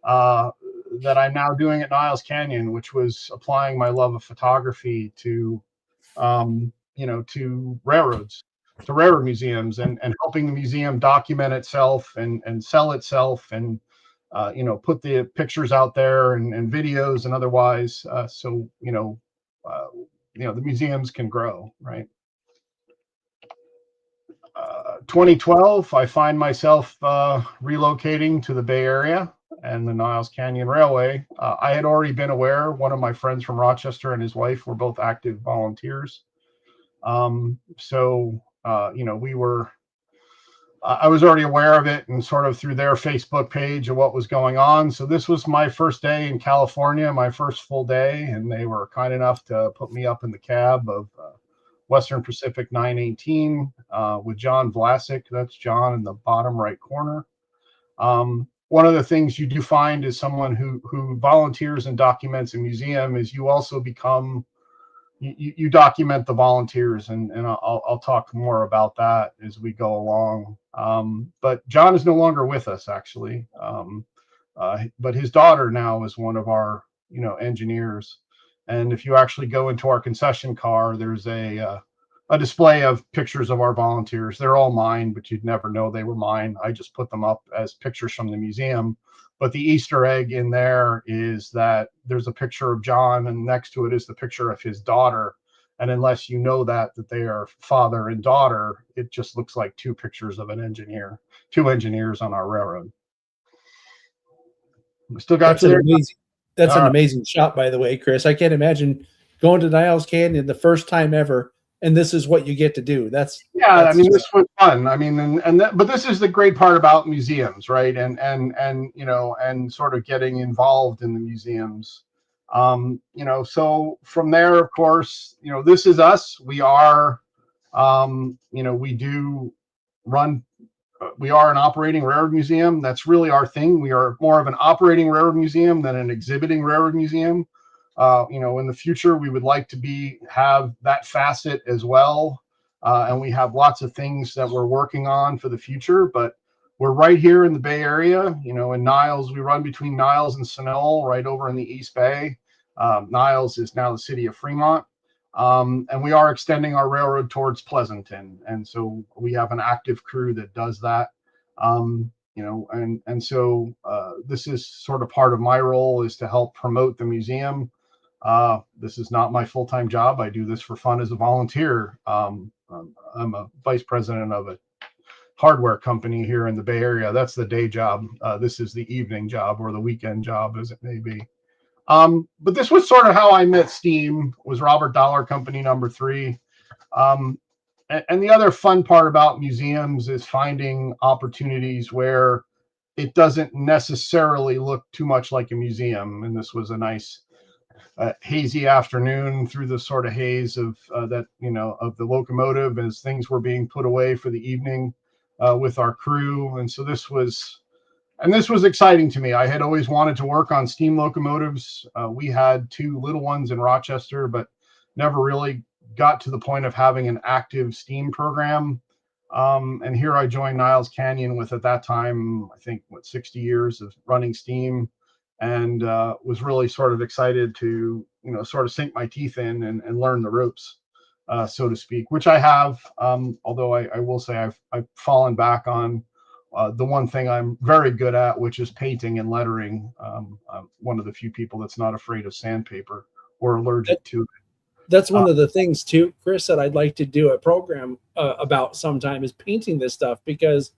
Speaker 7: that I'm now doing at Niles Canyon, which was applying my love of photography to, to railroads, to railroad museums, and helping the museum document itself and sell itself, and put the pictures out there and videos and otherwise, so the museums can grow, right? 2012, I find myself relocating to the Bay Area and the Niles Canyon Railway. I had already been aware. One of my friends from Rochester and his wife were both active volunteers. I was already aware of it, and sort of through their Facebook page of what was going on. So this was my first day in California, my first full day, and they were kind enough to put me up in the cab of Western Pacific 918 with John Vlasic. That's John in the bottom right corner. One of the things you do find is someone who volunteers and documents a museum is you also become, you document the volunteers, and I'll talk more about that as we go along. But John is no longer with us, actually. But his daughter now is one of our, engineers. And if you actually go into our concession car, there's a display of pictures of our volunteers. They're all mine, but you'd never know they were mine. I just put them up as pictures from the museum. But the Easter egg in there is that there's a picture of John, and next to it is the picture of his daughter. And unless you know that they are father and daughter, it just looks like 2 pictures of two engineers on our railroad. We still got
Speaker 1: That's an amazing shot, by the way, Chris. I can't imagine going to Niles Canyon the first time ever, and this is what you get to do. This was
Speaker 7: fun. I mean, but this is the great part about museums, right? And sort of getting involved in the museums. So from there, of course, this is us. We are, we do run. We are an operating railroad museum. That's really our thing. We are more of an operating railroad museum than an exhibiting railroad museum. In the future, we would like to have that facet as well. And we have lots of things that we're working on for the future, but we're right here in the Bay Area. In Niles, we run between Niles and Sunol, right over in the East Bay. Niles is now the city of Fremont. And we are extending our railroad towards Pleasanton. And so we have an active crew that does that. So this is sort of part of my role, is to help promote the museum. This is not my full-time job. I do this for fun as a volunteer. I'm a vice president of a hardware company here in the Bay Area. That's the day job. This is the evening job, or the weekend job, as it may be. But this was sort of how I met STEAM, was Robert Dollar Company number 3. And the other fun part about museums is finding opportunities where it doesn't necessarily look too much like a museum. And this was a nice hazy afternoon through the sort of haze of of the locomotive as things were being put away for the evening with our crew. And so this was exciting to me. I had always wanted to work on steam locomotives. We had 2 little ones in Rochester, but never really got to the point of having an active steam program. And here I joined Niles Canyon with, at that time, I think, 60 years of running steam, and was really sort of excited to, sort of sink my teeth in and learn the ropes, so to speak, which I have. Although I will say I've fallen back on the one thing I'm very good at, which is painting and lettering. I'm one of the few people that's not afraid of sandpaper or allergic to it.
Speaker 1: That's one of the things too, Chris, that I'd like to do a program about sometime is painting this stuff, because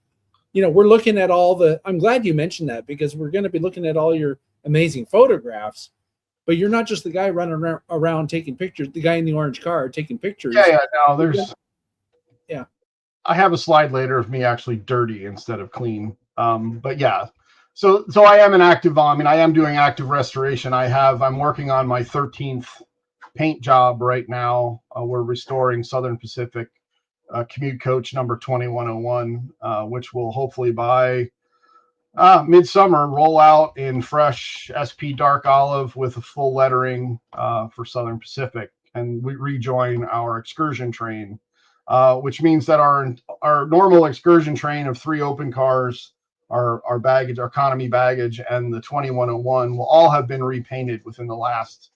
Speaker 1: we're looking at all the, I'm glad you mentioned that, because we're going to be looking at all your amazing photographs, but you're not just the guy running around taking pictures, the guy in the orange car taking pictures.
Speaker 7: Yeah, no, there's.
Speaker 1: Yeah.
Speaker 7: I have a slide later of me actually dirty instead of clean. But yeah, so I am an active. I mean, I am doing active restoration. I'm working on my 13th paint job right now. We're restoring Southern Pacific commute coach number 2101, which will hopefully by midsummer roll out in fresh SP dark olive with a full lettering for Southern Pacific, and we rejoin our excursion train, which means that our normal excursion train of 3 open cars, our baggage, our economy baggage, and the 2101 will all have been repainted within the last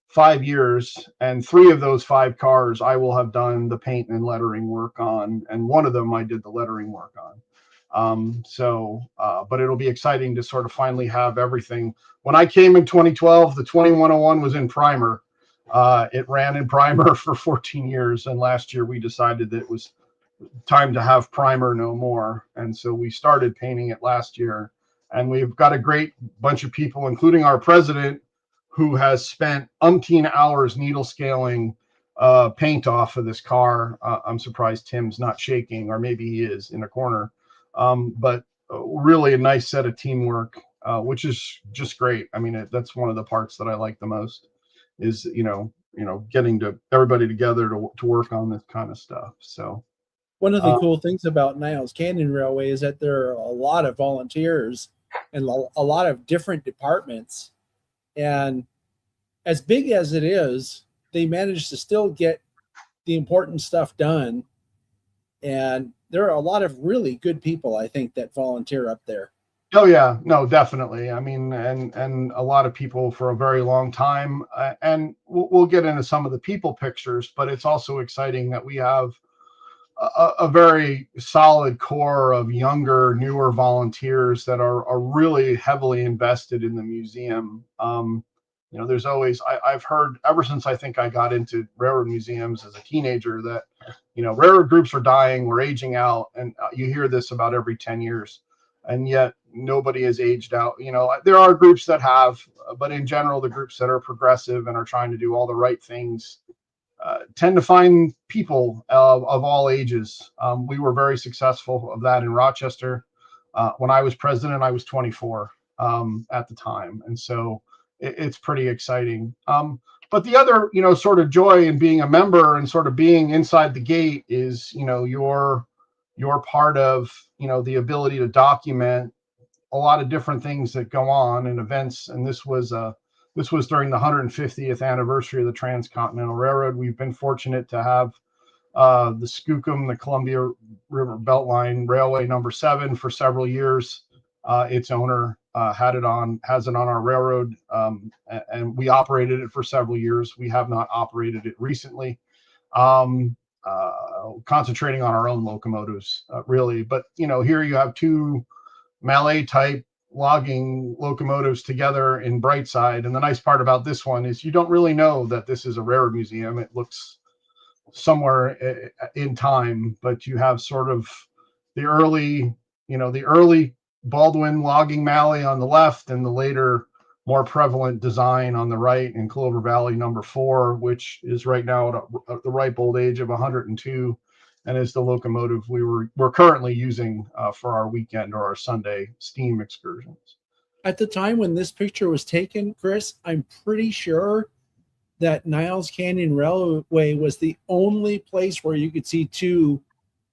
Speaker 7: 5 years, and 3 of those 5 cars I will have done the paint and lettering work on, and one of them I did the lettering work on. But it'll be exciting to sort of finally have everything. When I came in 2012, the 2101 was in primer. It ran in primer for 14 years, and last year we decided that it was time to have primer no more, and so we started painting it last year. And we've got a great bunch of people, including our president, who has spent umpteen hours needle scaling paint off of this car. I'm surprised Tim's not shaking, or maybe he is in a corner. But really a nice set of teamwork, which is just great. I mean, that's one of the parts that I like the most, is getting to everybody together to work on this kind of stuff. So
Speaker 1: one of the cool things about Niles Canyon Railway is that there are a lot of volunteers and a lot of different departments. And as big as it is, they manage to still get the important stuff done. And there are a lot of really good people, I think, that volunteer up there.
Speaker 7: Oh yeah, no, definitely. I mean, and a lot of people for a very long time. And we'll get into some of the people pictures, but it's also exciting that we have a very solid core of younger, newer volunteers that are really heavily invested in the museum. There's always, I've heard ever since I think I got into railroad museums as a teenager that, railroad groups are dying, we're aging out, and you hear this about every 10 years, and yet nobody has aged out. There are groups that have, but in general, the groups that are progressive and are trying to do all the right things tend to find people of all ages. We were very successful of that in Rochester. When I was president, I was 24 at the time, and so it's pretty exciting. But the other, sort of joy in being a member and sort of being inside the gate is, you're part of, the ability to document a lot of different things that go on and events. And this was during the 150th anniversary of the Transcontinental Railroad. We've been fortunate to have the Skookum, the Columbia River Beltline Railway number 7 for several years. Its owner has it on our railroad, and we operated it for several years. We have not operated it recently, concentrating on our own locomotives, really. But here you have 2 Mallet type logging locomotives together in Brightside, and the nice part about this one is you don't really know that this is a railroad museum. It looks somewhere in time, but you have sort of the early Baldwin logging Mallet on the left, and the later more prevalent design on the right in Clover Valley number 4, which is right now at the ripe old age of 102, and is the locomotive we're currently using for our weekend or our Sunday steam excursions.
Speaker 1: At the time when this picture was taken, Chris, I'm pretty sure that Niles Canyon Railway was the only place where you could see 2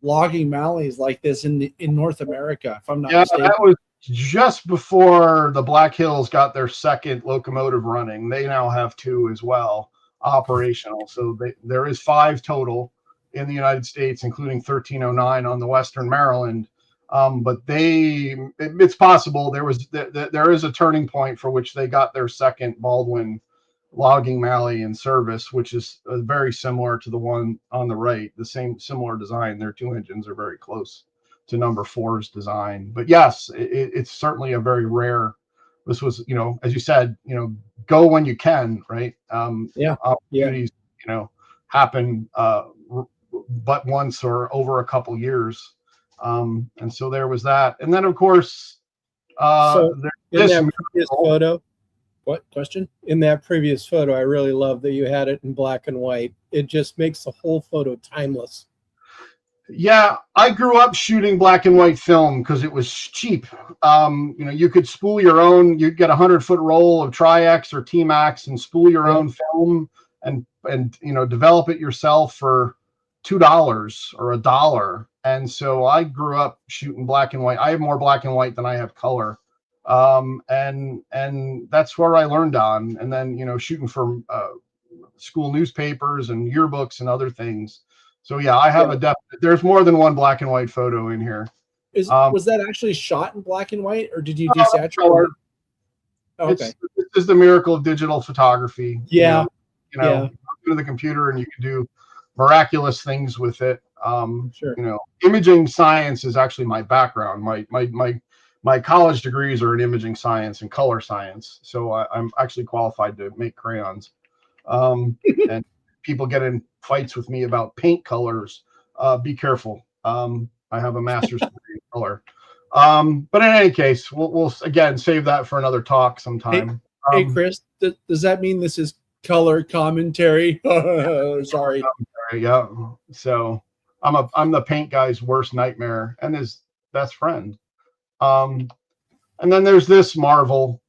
Speaker 1: logging Mallets like this in North America, if I'm not mistaken.
Speaker 7: That was just before the Black Hills got their second locomotive running. They now have 2 as well, operational. So there is 5 total in the United States, including 1309 on the Western Maryland. But it's possible there is a turning point for which they got their second Baldwin logging Mallet in service, which is very similar to the one on the right, the same similar design. Their 2 engines are very close to number 4's design. But yes, it's certainly a very rare. This was, as you said, go when you can, right?
Speaker 1: Yeah.
Speaker 7: Opportunities happen but once or over a couple years. And so there was that. And then, of course,
Speaker 2: So in
Speaker 7: this
Speaker 2: that previous photo,
Speaker 1: What question?
Speaker 2: in that previous photo, I really love that you had it in black and white. It just makes the whole photo timeless.
Speaker 7: Yeah, I grew up shooting black and white film because it was cheap. You could spool your own. You'd get a 100-foot roll of Tri-X or T-Max and spool your own film and develop it yourself for $2 or $1. And so I grew up shooting black and white. I have more black and white than I have color, and that's where I learned on. And then shooting for school newspapers and yearbooks and other things. So yeah, I have a definite. There's more than one black and white photo in here.
Speaker 1: Was that actually shot in black and white, or did you desaturate it? Oh, okay.
Speaker 7: This is the miracle of digital photography.
Speaker 2: Yeah.
Speaker 7: You go to the computer and you can do miraculous things with it.
Speaker 1: Sure.
Speaker 7: Imaging science is actually my background. My college degrees are in imaging science and color science. So I'm actually qualified to make crayons. And people get in fights with me about paint colors. Be careful. I have a master's degree in color. But in any case, we'll again save that for another talk sometime.
Speaker 1: Hey Chris, does that mean this is color commentary? Sorry.
Speaker 7: Yeah. So I'm the paint guy's worst nightmare and his best friend. And then there's this marvel,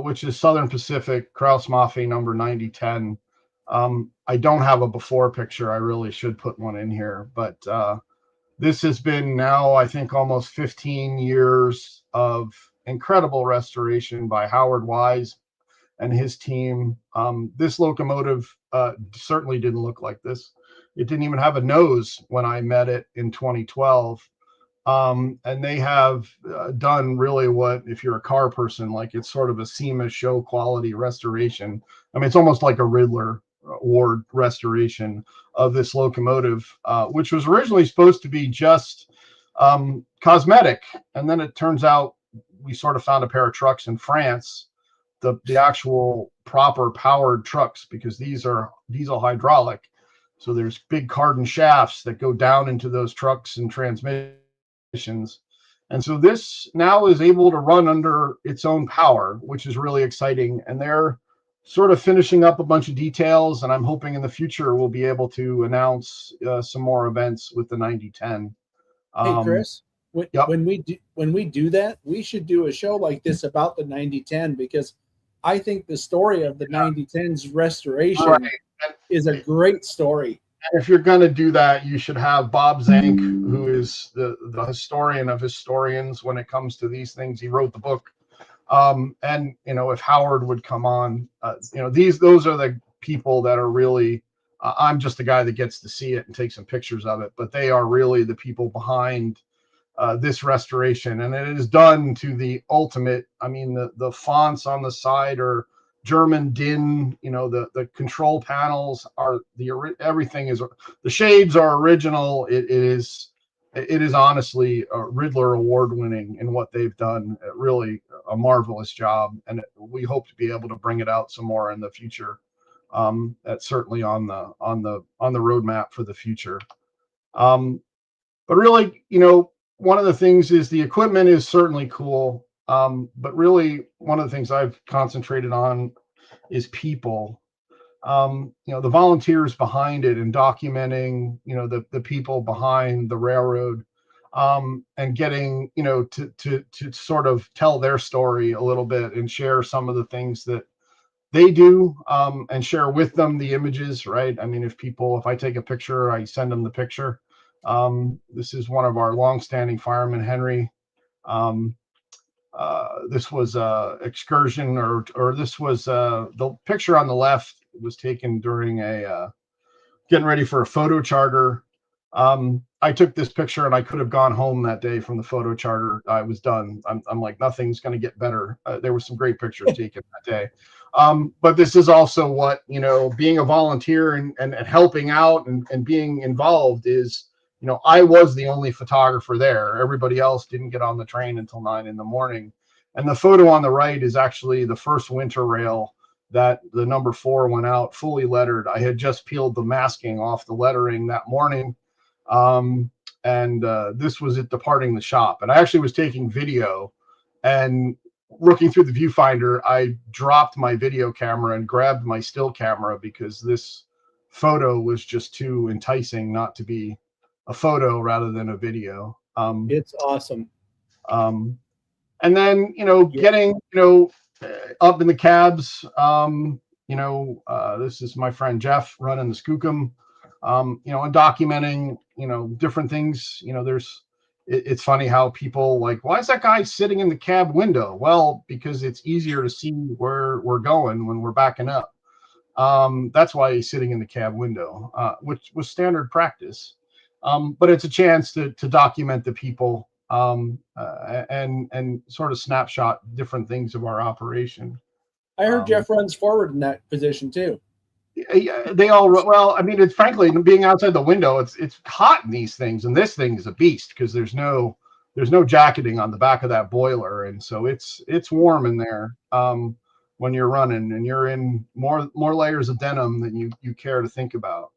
Speaker 7: which is Southern Pacific Kraus Maffei number 9010. I don't have a before picture. I really should put one in here, but this has been now, I think, almost 15 years of incredible restoration by Howard Wise and his team. This locomotive certainly didn't look like this. It didn't even have a nose when I met it in 2012. And they have done really what, if you're a car person, like it's sort of a SEMA show quality restoration. I mean, it's almost like a Riddler Award restoration of this locomotive, which was originally supposed to be just cosmetic. And then it turns out we sort of found a pair of trucks in France, the actual proper powered trucks, because these are diesel hydraulic. So there's big carbon shafts that go down into those trucks and transmissions. And so this now is able to run under its own power, which is really exciting. And they're sort of finishing up a bunch of details, and I'm hoping in the future we'll be able to announce some more events with the 9010.
Speaker 1: Hey Chris, when we do that, we should do a show like this about the 9010, because I think the story of the 9010's restoration is a great story.
Speaker 7: And if you're going to do that, you should have Bob Zank, who is the historian of historians when it comes to these things. He wrote the book. And if Howard would come on, those are the people that are really, I'm just the guy that gets to see it and take some pictures of it, but they are really the people behind this restoration. And it is done to the ultimate. I mean, the fonts on the side are German DIN, the control panels are everything is, the shades are original. It is honestly a Riddler Award winning in what they've done. Really a marvelous job, and we hope to be able to bring it out some more in the future. That's certainly on the roadmap for the future. But really, one of the things is the equipment is certainly cool. But really, one of the things I've concentrated on is people. The volunteers behind it and documenting, the people behind the railroad, and getting, to sort of tell their story a little bit and share some of the things that they do, and share with them the images, right? I mean, if I take a picture, I send them the picture. This is one of our longstanding firemen, Henry. This was a excursion, or this was the picture on the left was taken during a getting ready for a photo charter. I took this picture and I could have gone home that day from the photo charter. I was done. I'm like, nothing's going to get better. There were some great pictures taken that day. But this is also what, being a volunteer and helping out and being involved is, I was the only photographer there. Everybody else didn't get on the train until 9 a.m. And the photo on the right is actually the first winter rail that the number 4 went out fully lettered. I had just peeled the masking off the lettering that morning. And this was it departing the shop. And I actually was taking video, and looking through the viewfinder, I dropped my video camera and grabbed my still camera because this photo was just too enticing not to be a photo rather than a video.
Speaker 2: It's awesome.
Speaker 7: And then, getting, up in the cabs, this is my friend Jeff running the Skookum, and documenting, different things. It's funny how people like, why is that guy sitting in the cab window? Well, because it's easier to see where we're going when we're backing up. That's why he's sitting in the cab window, which was standard practice. But it's a chance to document the people, and sort of snapshot different things of our operation.
Speaker 1: I heard Jeff runs forward in that position too.
Speaker 7: They all, well, I mean, it's frankly, being outside the window, it's hot in these things, and this thing is a beast because there's no jacketing on the back of that boiler, and so it's warm in there when you're running, and you're in more layers of denim than you care to think about.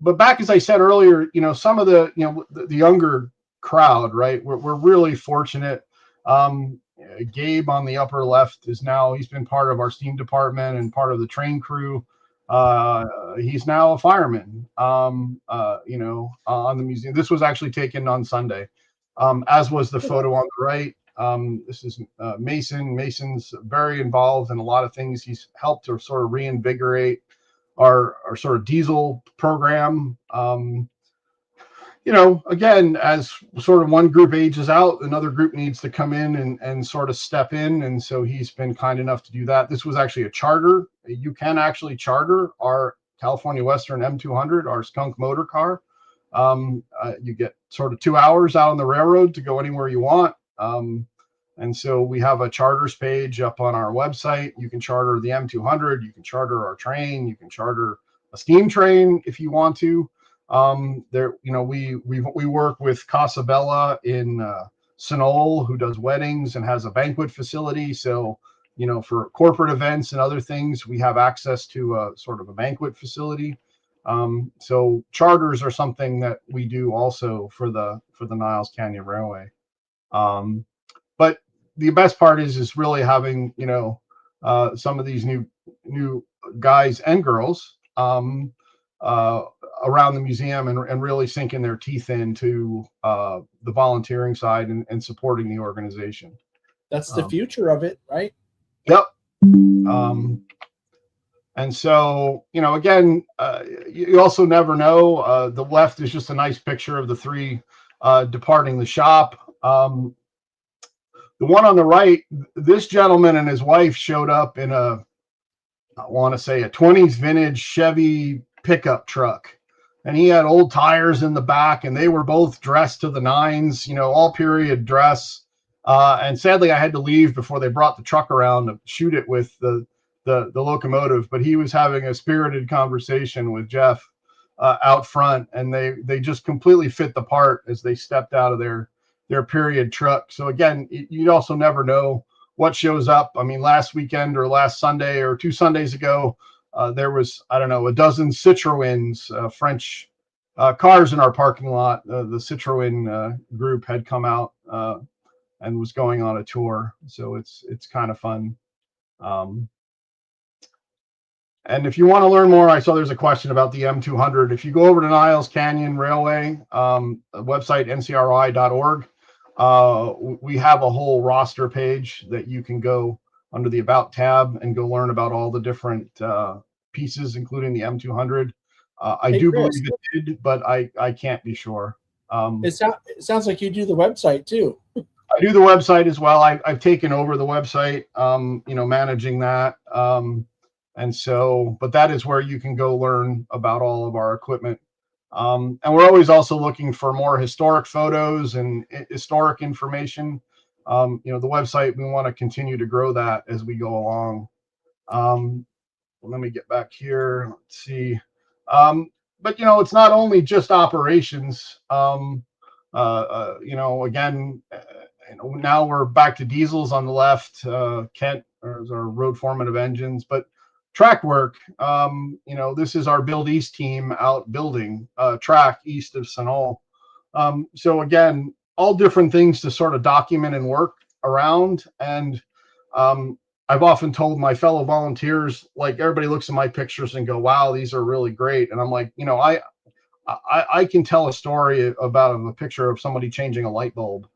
Speaker 7: But back, as I said earlier, some of the the younger crowd, right? We're really fortunate. Gabe on the upper left he's been part of our steam department and part of the train crew. He's now a fireman, on the museum. This was actually taken on Sunday, as was the photo on the right. This is Mason. Mason's very involved in a lot of things. He's helped to sort of reinvigorate our sort of diesel program. Again, as sort of one group ages out, another group needs to come in and sort of step in. And so he's been kind enough to do that. This was actually a charter. You can actually charter our California Western M200, our skunk motor car. You get sort of 2 hours out on the railroad to go anywhere you want. And so we have a charters page up on our website. You can charter the M200, you can charter our train, you can charter a steam train if you want to. We work with Casa Bella in Sonol, who does weddings and has a banquet facility. So, for corporate events and other things, we have access to a sort of a banquet facility. So charters are something that we do also for the Niles Canyon Railway. But the best part is really having, some of these new guys and girls, around the museum and really sinking their teeth into the volunteering side and supporting the organization.
Speaker 1: That's the future of it, right?
Speaker 7: Yep. And so, again, you also never know. The left is just a nice picture of the 3 departing the shop. The one on the right, this gentleman and his wife showed up in I want to say a 20s vintage Chevy pickup truck. And he had old tires in the back, and they were both dressed to the nines, all period dress. And sadly, I had to leave before they brought the truck around to shoot it with the locomotive. But he was having a spirited conversation with Jeff out front, and they just completely fit the part as they stepped out of their period truck. So again, you also never know what shows up. I mean, last weekend or last Sunday or 2 Sundays ago, there was, I don't know, a dozen Citroëns, French cars in our parking lot. The Citroën group had come out and was going on a tour. So it's kind of fun. And if you want to learn more, I saw there's a question about the M200. If you go over to Niles Canyon Railway, website, ncri.org, we have a whole roster page that you can go under the About tab and go learn about all the different pieces, including the M200. I do believe it did, but I can't be sure.
Speaker 1: It sounds like you do the website too.
Speaker 7: I do the website as well. I've taken over the website, managing that. And so, but that is where you can go learn about all of our equipment. And we're always also looking for more historic photos and historic information. The website, we want to continue to grow that as we go along. Let me get back here. Let's see. But, it's not only just operations. Again, now we're back to diesels on the left. Kent our road formative engines, but track work. This is our Build East team out building track east of Sunol. So again, all different things to sort of document and work around. And I've often told my fellow volunteers, like, everybody looks at my pictures and go, wow, these are really great. And I'm like, I can tell a story about a picture of somebody changing a light bulb.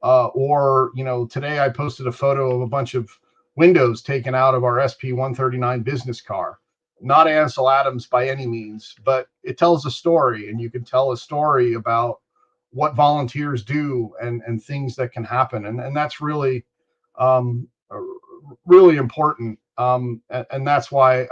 Speaker 7: Or today I posted a photo of a bunch of windows taken out of our SP-139 business car. Not Ansel Adams by any means, but it tells a story, and you can tell a story about what volunteers do and things that can happen. And that's really, really important. And that's why,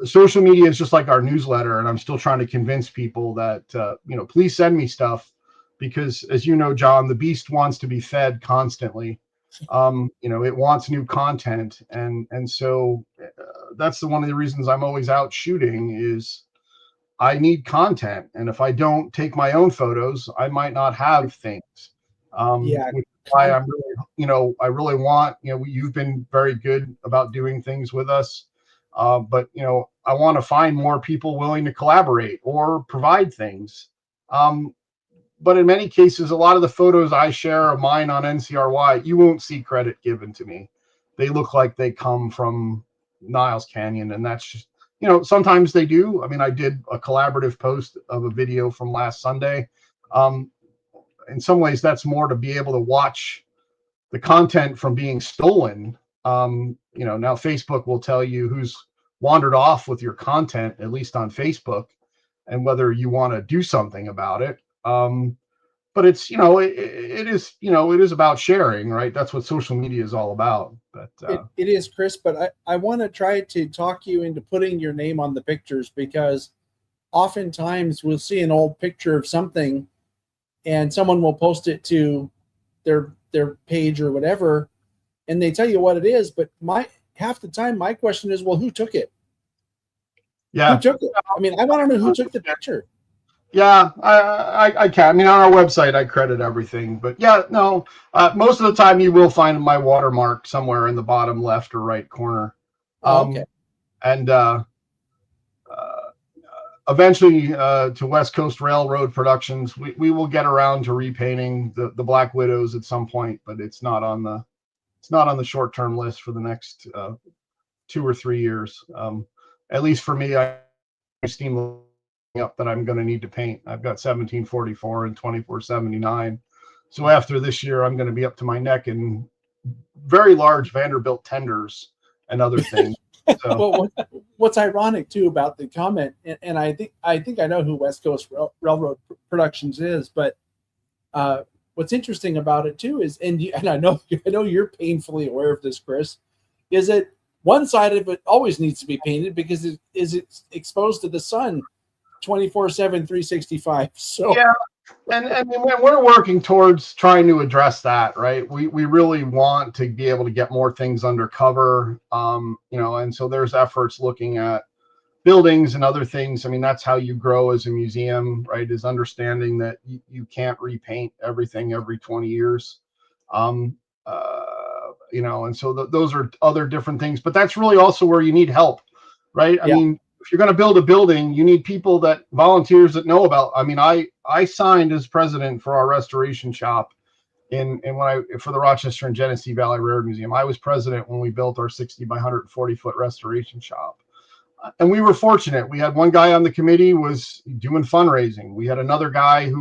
Speaker 7: social media is just like our newsletter, and I'm still trying to convince people that, please send me stuff, because as you know, John, the beast wants to be fed constantly. It wants new content. And so that's one of the reasons I'm always out shooting is I need content. And if I don't take my own photos, I might not have things. Which is why I'm really, I really want, you've been very good about doing things with us. But I want to find more people willing to collaborate or provide things. But in many cases, a lot of the photos I share of mine on NCRY, you won't see credit given to me. They look like they come from Niles Canyon, and that's just, sometimes they do. I mean, I did a collaborative post of a video from last Sunday. In some ways, that's more to be able to watch the content from being stolen. Now Facebook will tell you who's wandered off with your content, at least on Facebook, and whether you want to do something about it. But it's, it is about sharing, right? That's what social media is all about. But
Speaker 1: it is, Chris, but I want to try to talk you into putting your name on the pictures, because oftentimes we'll see an old picture of something and someone will post it to their page or whatever, and they tell you what it is. But half the time, my question is, well, who took it?
Speaker 7: Yeah.
Speaker 1: Who took it? I mean, I want to know who took the picture.
Speaker 7: Yeah, I can. I mean, on our website, I credit everything. But yeah, no, most of the time you will find my watermark somewhere in the bottom left or right corner.
Speaker 1: Okay.
Speaker 7: And eventually to West Coast Railroad Productions, we will get around to repainting the Black Widows at some point, but it's not on the short-term list for the next 2 or 3 years. At least for me, I steam up that I'm going to need to paint. I've got 1744 and 2479. So after this year, I'm going to be up to my neck in very large Vanderbilt tenders and other things. So.
Speaker 1: Well, what's ironic too about the comment, and I think I know who West Coast Railroad Productions is, but what's interesting about it too is, and I know you're painfully aware of this, Chris, is that one side of it always needs to be painted because it's exposed to the sun 24/7, 365. So
Speaker 7: yeah, and we're working towards trying to address that, right? We really want to be able to get more things undercover, and so there's efforts looking at buildings and other things. I mean, that's how you grow as a museum, right? Is understanding that you can't repaint everything every 20 years. And so those are other different things, but that's really also where you need help, right? I mean, if you're going to build a building, you need people volunteers that know about. I mean, I signed as president for our restoration shop for the Rochester and Genesee Valley Railroad Museum. I was president when we built our 60 by 140 foot restoration shop. And we were fortunate. We had one guy on the committee was doing fundraising. We had another guy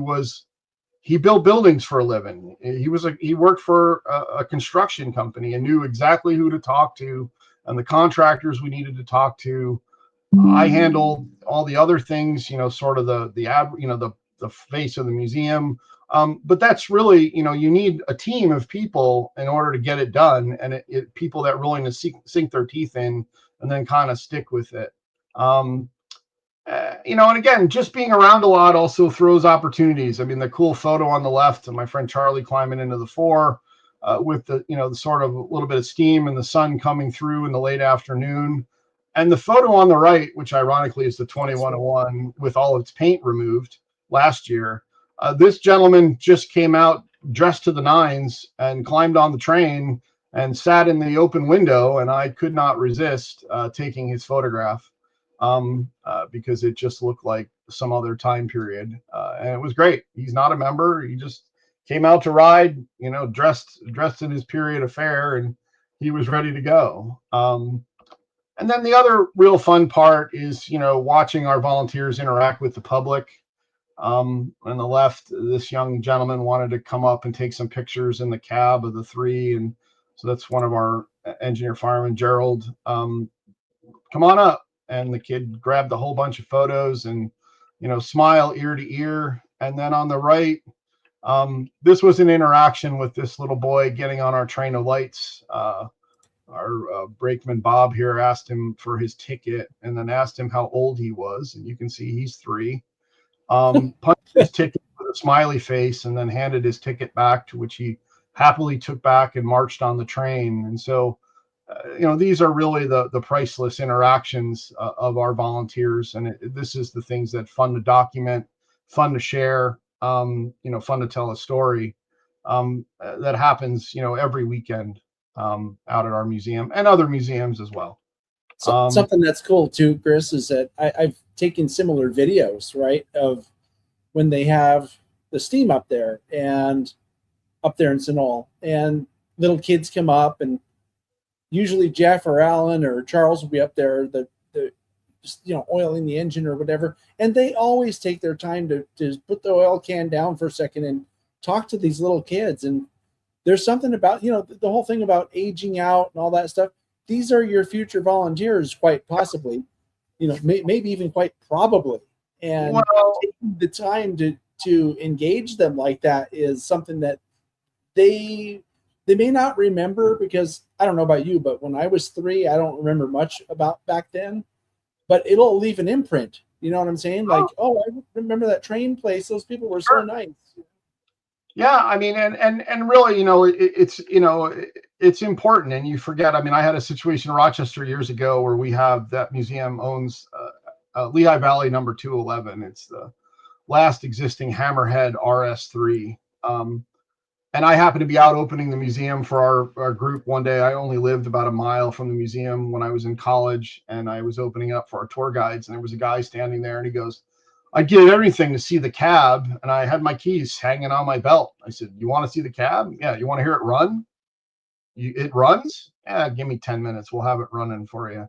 Speaker 7: he built buildings for a living. He worked for a construction company and knew exactly who to talk to and the contractors we needed to talk to. I handled all the other things, sort of the face of the museum. But that's really, you need a team of people in order to get it done, and people that are willing to sink their teeth in and then kind of stick with it. And again, just being around a lot also throws opportunities. I mean, the cool photo on the left of my friend Charlie climbing into the fore with the sort of a little bit of steam and the sun coming through in the late afternoon. And the photo on the right, which ironically is the 2101 with all its paint removed last year, this gentleman just came out dressed to the nines and climbed on the train and sat in the open window, and I could not resist taking his photograph because it just looked like some other time period, and it was great. He's not a member. He just came out to ride, dressed in his period affair, and he was ready to go. And then the other real fun part is, watching our volunteers interact with the public. On the left, this young gentleman wanted to come up and take some pictures in the cab of the three. And so that's one of our engineer firemen, Gerald. Come on up. And the kid grabbed a whole bunch of photos and, smile ear to ear. And then on the right, this was an interaction with this little boy getting on our train of lights. Our brakeman Bob here asked him for his ticket and then asked him how old he was. And you can see he's 3. Punched his ticket with a smiley face and then handed his ticket back, to which he happily took back and marched on the train. And so, these are really the priceless interactions of our volunteers. And this is the things that fun to document, fun to share, fun to tell a story that happens, every weekend out at our museum and other museums as well.
Speaker 1: So, something that's cool too, Chris, is that I've taken similar videos, right, of when they have the steam up there in Sunol, and little kids come up, and usually Jeff or Alan or Charles will be up there, the oiling the engine or whatever, and they always take their time to put the oil can down for a second and talk to these little kids. And there's something about, the whole thing about aging out and all that stuff. These are your future volunteers, quite possibly, maybe even quite probably. And taking the time to engage them like that is something that they may not remember, because I don't know about you, but when I was 3, I don't remember much about back then, but it'll leave an imprint. You know what I'm saying? Like, I remember that train place. Those people were so nice.
Speaker 7: Yeah, I mean, and really, it's important, and you forget. I mean, I had a situation in Rochester years ago where we have that museum owns Lehigh Valley number 211. It's the last existing Hammerhead RS3. And I happened to be out opening the museum for our group one day. I only lived about a mile from the museum when I was in college, and I was opening up for our tour guides, and there was a guy standing there, and he goes, "I'd give everything to see the cab." And I had my keys hanging on my belt. I said, "You want to see the cab? Yeah. You want to hear it run? It runs? Yeah. Give me 10 minutes. We'll have it running for you."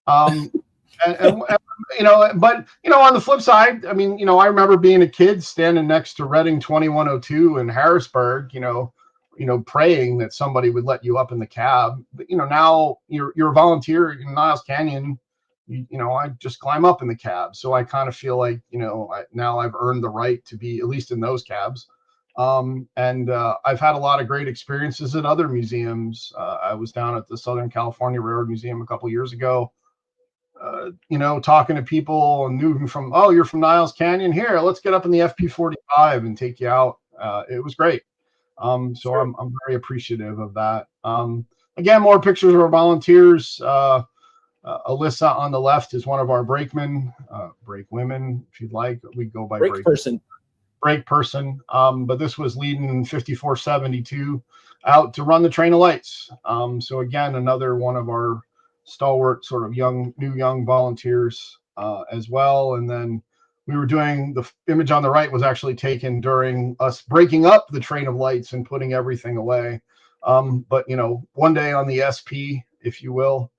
Speaker 7: But on the flip side, I mean, I remember being a kid standing next to Reading 2102 in Harrisburg, praying that somebody would let you up in the cab. But, now you're a volunteer in Niles Canyon. I just climb up in the cab. So I kind of feel like, now I've earned the right to be at least in those cabs. I've had a lot of great experiences at other museums. I was down at the Southern California Railroad Museum a couple years ago, talking to people and moving from, "Oh, you're from Niles Canyon? Here, let's get up in the FP45 and take you out." It was great. So sure. I'm very appreciative of that. Again, more pictures of our volunteers. Alyssa on the left is one of our brakemen, brake women, if you'd like. We go by brake person. But this was leading 5472 out to run the train of lights. So again, another one of our stalwart sort of new young volunteers as well. And then we were doing, the image on the right was actually taken during us breaking up the train of lights and putting everything away. But one day on the SP, if you will,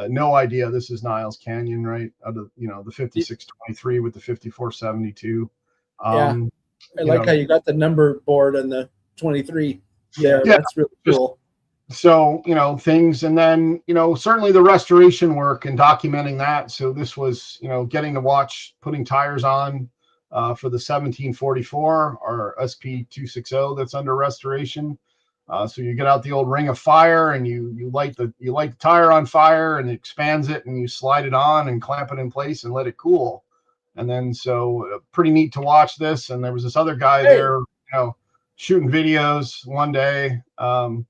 Speaker 7: no idea this is Niles Canyon, right? Out of the 5623 with the 5472.
Speaker 1: Yeah, I like how you got the number board on the 23 there.
Speaker 7: Yeah,
Speaker 1: that's really cool.
Speaker 7: So, things, and then, certainly the restoration work and documenting that. So this was, getting to watch putting tires on for the 1744 or SP 260 that's under restoration. So you get out the old ring of fire and you light the tire on fire and it expands it, and you slide it on and clamp it in place and let it cool. And then, so pretty neat to watch this. And there was this other guy there, shooting videos one day of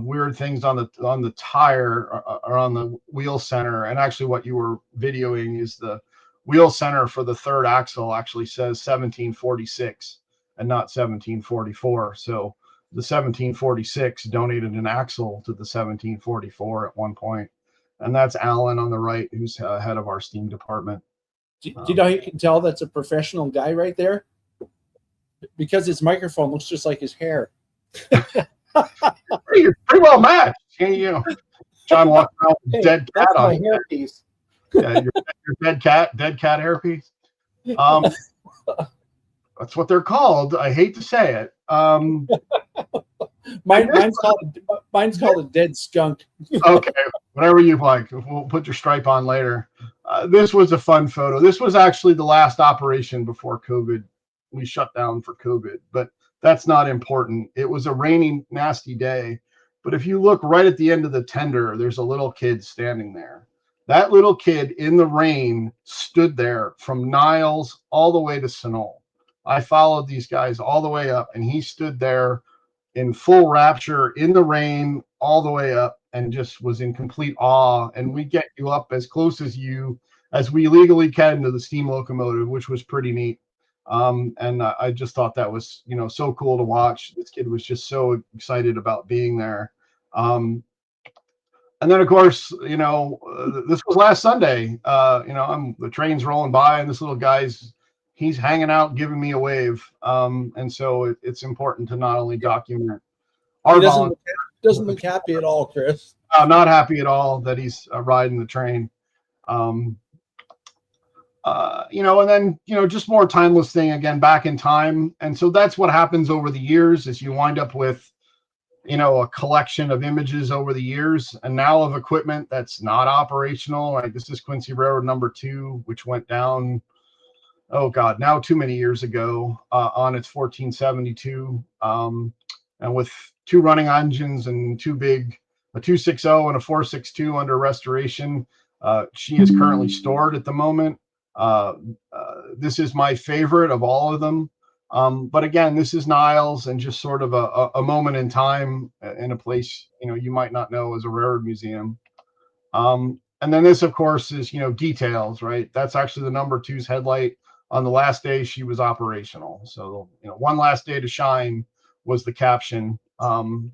Speaker 7: weird things on the tire or on the wheel center. And actually what you were videoing is the wheel center for the third axle actually says 1746 and not 1744. So the 1746 donated an axle to the 1744 at one point. And that's Alan on the right, who's head of our steam department.
Speaker 1: Do you know you can tell that's a professional guy right there? Because his microphone looks just like his hair.
Speaker 7: You're pretty well matched. You know, John walked around with dead cat
Speaker 1: That's
Speaker 7: on.
Speaker 1: my hairpiece.
Speaker 7: Yeah, your dead cat hairpiece. That's what they're called. I hate to say it.
Speaker 1: Mine's called a dead skunk.
Speaker 7: Okay, whatever you like. We'll put your stripe on later. This was a fun photo. This was actually the last operation before COVID. We shut down for COVID, but that's not important. It was a rainy, nasty day. But if you look right at the end of the tender, there's a little kid standing there. That little kid in the rain stood there from Niles all the way to Sonol. I followed these guys all the way up, and he stood there in full rapture in the rain all the way up and just was in complete awe. And we get you up as close as we legally can to the steam locomotive, which was pretty neat. And I just thought that was, so cool to watch. This kid was just so excited about being there. And then, of course, this was last Sunday. The train's rolling by, and this little he's hanging out, giving me a wave. And so it's important to not only document our
Speaker 1: doesn't look happy at all, Chris.
Speaker 7: Not happy at all that he's riding the train. And then, just more timeless thing again, back in time. And so that's what happens over the years is you wind up with, a collection of images over the years and now of equipment that's not operational. Like this is Quincy Railroad number 2, which went down, now too many years ago on its 1472. And with 2 running engines and a 260 and a 462 under restoration. She is currently stored at the moment. This is my favorite of all of them. But again, this is Niles and just sort of a moment in time in a place, you might not know as a railroad museum. And then this, of course, is, details, right? That's actually the number 2's headlight on the last day she was operational. So, one last day to shine was the caption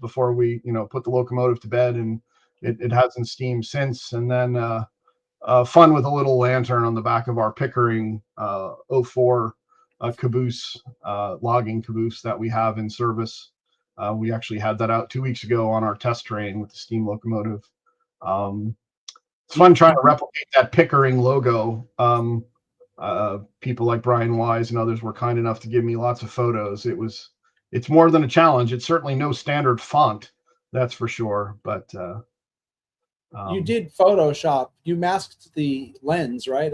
Speaker 7: before we, put the locomotive to bed, and it hasn't steamed since. And then fun with a little lantern on the back of our Pickering 04 caboose, logging caboose that we have in service. We actually had that out 2 weeks ago on our test train with the steam locomotive. It's fun trying to replicate that Pickering logo. People like Brian Wise and others were kind enough to give me lots of photos. It's more than a challenge. It's certainly no standard font, that's for sure. But
Speaker 1: you did Photoshop. You masked the lens, right?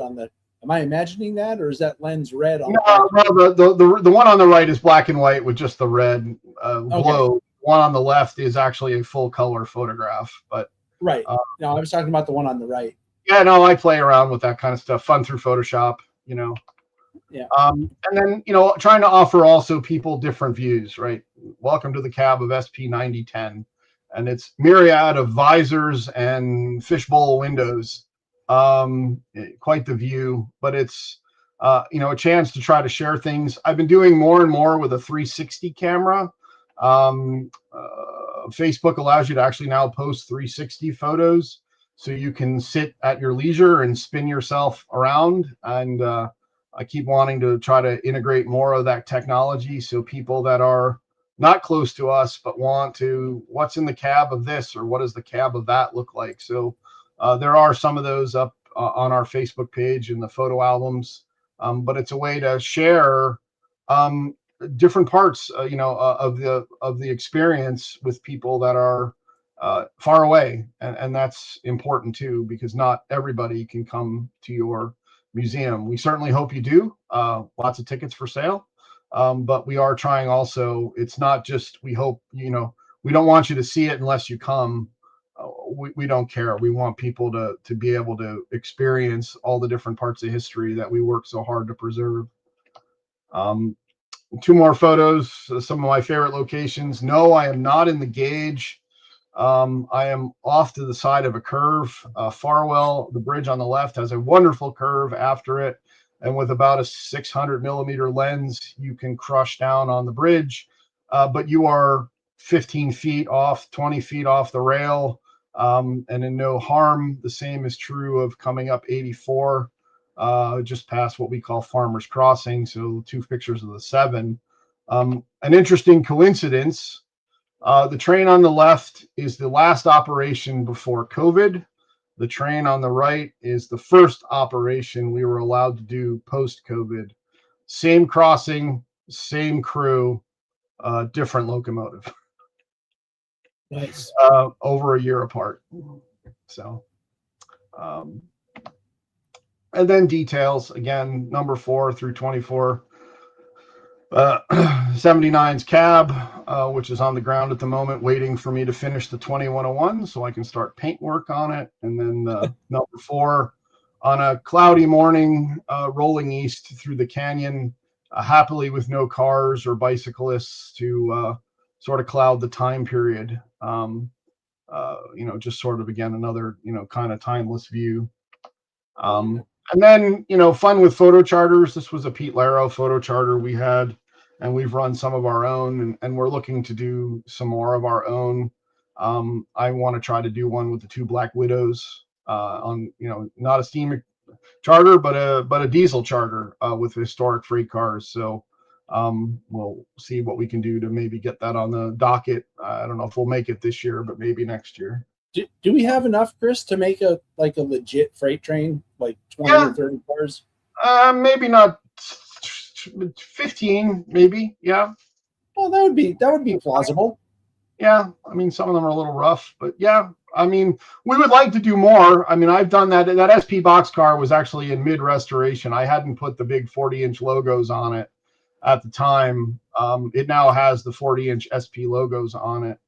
Speaker 1: Am I imagining that, or is that lens red?
Speaker 7: The one on the right is black and white with just the red glow.
Speaker 1: Okay.
Speaker 7: One on the left is actually a full color photograph. But
Speaker 1: right. No, I was talking about the one on the right.
Speaker 7: Yeah, no, I play around with that kind of stuff. Fun through Photoshop,
Speaker 1: Yeah.
Speaker 7: And then, trying to offer also people different views, right? Welcome to the cab of SP 9010. And it's myriad of visors and fishbowl windows. Quite the view, but it's, a chance to try to share things. I've been doing more and more with a 360 camera. Facebook allows you to actually now post 360 photos. So you can sit at your leisure and spin yourself around. And I keep wanting to try to integrate more of that technology. So people that are not close to us, but want to, what's in the cab of this, or what does the cab of that look like? So there are some of those up on our Facebook page in the photo albums, but it's a way to share different parts, of the experience with people that are far away, and that's important too, because not everybody can come to your museum. We certainly hope you do. Lots of tickets for sale, but we are trying also. It's not just we hope, we don't want you to see it unless you come. We don't care. We want people to be able to experience all the different parts of history that we work so hard to preserve. 2 more photos, some of my favorite locations. No, I am not in the gauge. I am off to the side of a curve. Farwell, the bridge on the left, has a wonderful curve after it. And with about a 600 millimeter lens, you can crush down on the bridge. But you are 15 feet off, 20 feet off the rail, and in no harm. The same is true of coming up 84, just past what we call Farmers Crossing. So 2 pictures of the 7. An interesting coincidence. The train on the left is the last operation before COVID. The train on the right is the first operation we were allowed to do post-COVID. Same crossing, same crew, different locomotive.
Speaker 1: Nice.
Speaker 7: Over a year apart. So, and then details again, number 4 through 24. 79's cab, which is on the ground at the moment, waiting for me to finish the 2101 so I can start paint work on it. And then number 4, on a cloudy morning, rolling east through the canyon, happily with no cars or bicyclists to sort of cloud the time period. Just sort of, again, another, kind of timeless view. And then, fun with photo charters. This was a Pete Laro photo charter we had, and we've run some of our own, and we're looking to do some more of our own. I want to try to do one with the 2 Black Widows on, not a steam charter, but a diesel charter with historic freight cars. So we'll see what we can do to maybe get that on the docket. I don't know if we'll make it this year, but maybe next year.
Speaker 1: Do we have enough, Chris, to make a legit freight train, like 20 or 30 cars?
Speaker 7: Maybe not 15, maybe. Yeah.
Speaker 1: Well, that would be plausible.
Speaker 7: Yeah. I mean, some of them are a little rough, but yeah. I mean, we would like to do more. I mean, I've done that. That SP boxcar was actually in mid restoration. I hadn't put the big 40-inch logos on it at the time. It now has the 40-inch SP logos on it.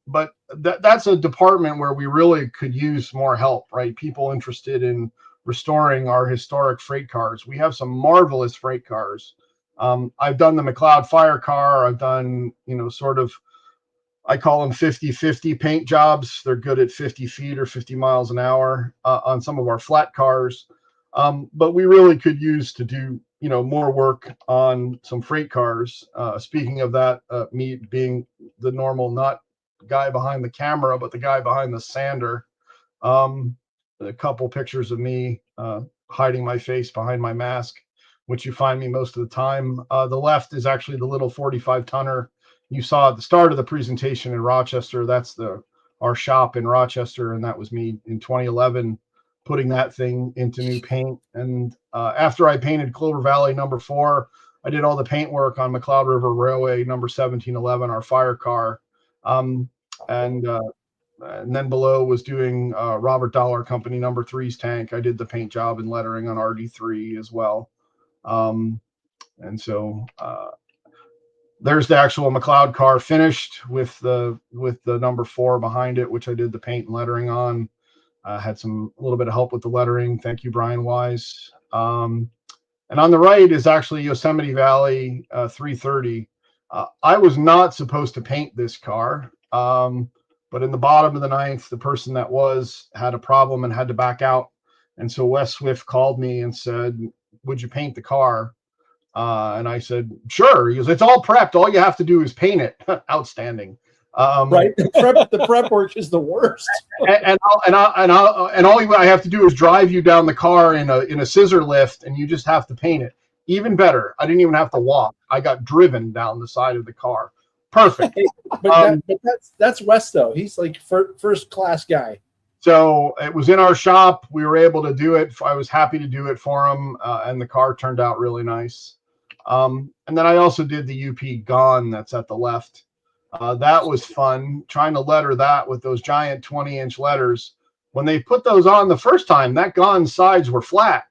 Speaker 7: But that's a department where we really could use more help, right? People interested in restoring our historic freight cars. We have some marvelous freight cars. I've done the McLeod fire car. I've done, sort of, I call them 50-50 paint jobs. They're good at 50 feet or 50 miles an hour on some of our flat cars. But we really could use to do, more work on some freight cars. Speaking of that, me being the normal, not guy behind the camera, but the guy behind the sander. A couple pictures of me hiding my face behind my mask, which you find me most of the time. The left is actually the little 45 tonner you saw at the start of the presentation in Rochester. That's our shop in Rochester, and that was me in 2011 putting that thing into new paint. And after I painted Clover Valley number 4, I did all the paint work on McLeod River Railway number 1711, our fire car. And then below was doing Robert Dollar Company number 3's tank. I did the paint job and lettering on RD3 as well. And so there's the actual McLeod car finished with the number 4 behind it, which I did the paint and lettering on. Had a little bit of help with the lettering. Thank you, Brian Wise. And on the right is actually Yosemite Valley 330. I was not supposed to paint this car, but in the bottom of the 9th, the person that had a problem and had to back out. And so Wes Swift called me and said, "Would you paint the car?" And I said, "Sure." He goes, "It's all prepped. All you have to do is paint it." Outstanding.
Speaker 1: Right. The prep work is the worst.
Speaker 7: and all I have to do is drive you down the car in a scissor lift, and you just have to paint it. Even better, I didn't even have to walk. I got driven down the side of the car. Perfect.
Speaker 1: Hey, but that's Wes, though. He's like first class guy.
Speaker 7: So it was in our shop. We were able to do it. I was happy to do it for him, and the car turned out really nice. And then I also did the UP Gone that's at the left. That was fun, trying to letter that with those giant 20-inch letters. When they put those on the first time, that Gone sides were flat.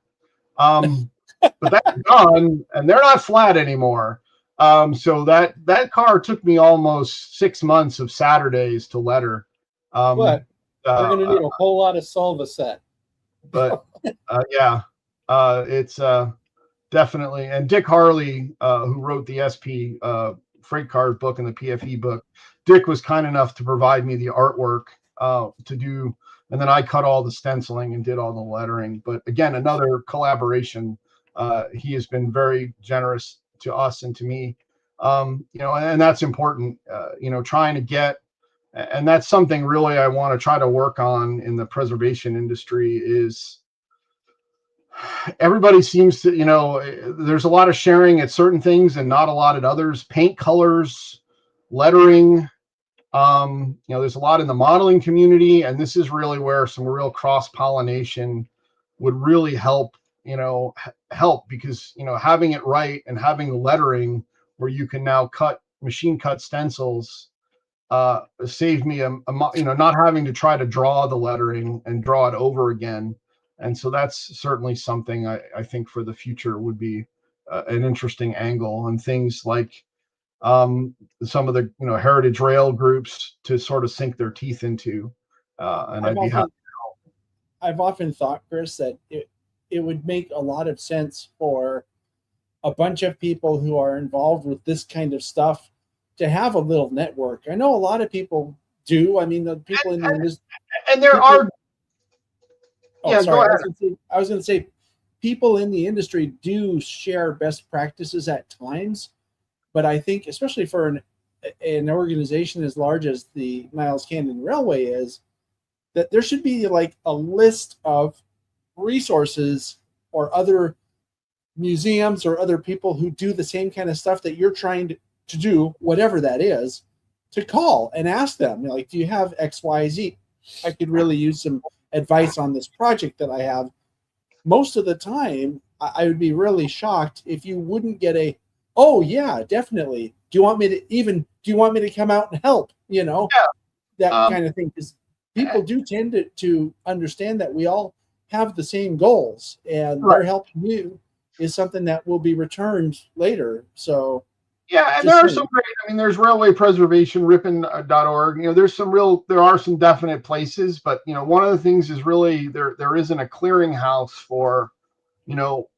Speaker 7: But that's gone, and they're not flat anymore. So that car took me almost 6 months of Saturdays to letter.
Speaker 2: What? We're going to need a whole lot of Solvaset.
Speaker 7: But yeah, it's definitely. And Dick Harley, who wrote the SP freight cars book and the PFE book, Dick was kind enough to provide me the artwork to do, and then I cut all the stenciling and did all the lettering. But again, another collaboration. He has been very generous to us and to me. And that's important, trying to get, and that's something really I want to try to work on in the preservation industry is everybody seems to, there's a lot of sharing at certain things and not a lot at others. Paint colors, lettering, there's a lot in the modeling community, and this is really where some real cross-pollination would really help, help because, having it right and having lettering where you can now machine cut stencils, saved me not having to try to draw the lettering and draw it over again. And so that's certainly something I think for the future would be an interesting angle, and things like some of the heritage rail groups to sort of sink their teeth into, and
Speaker 1: I've often thought, Chris, that it would make a lot of sense for a bunch of people who are involved with this kind of stuff to have a little network. I know a lot of people do. I mean, the people in the
Speaker 7: and there are.
Speaker 1: Oh,
Speaker 7: yeah,
Speaker 1: sorry.
Speaker 7: go ahead.
Speaker 1: I was going to say, people in the industry do share best practices at times, but I think, especially for an organization as large as the Niles Canyon Railway is, that there should be like a list of resources or other museums or other people who do the same kind of stuff that you're trying to do, whatever that is, to call and ask them, like, do you have X, Y, Z? I could really use some advice on this project that I have. Most of the time, I would be really shocked if you wouldn't get oh yeah, definitely. Do you want me to come out and help? That kind of thing. Because people do tend to understand that we all have the same goals, and their help you is something that will be returned later. So
Speaker 7: yeah, and there are some great, there's railway preservation, ripon.org. There are some definite places, but one of the things is really there isn't a clearinghouse for,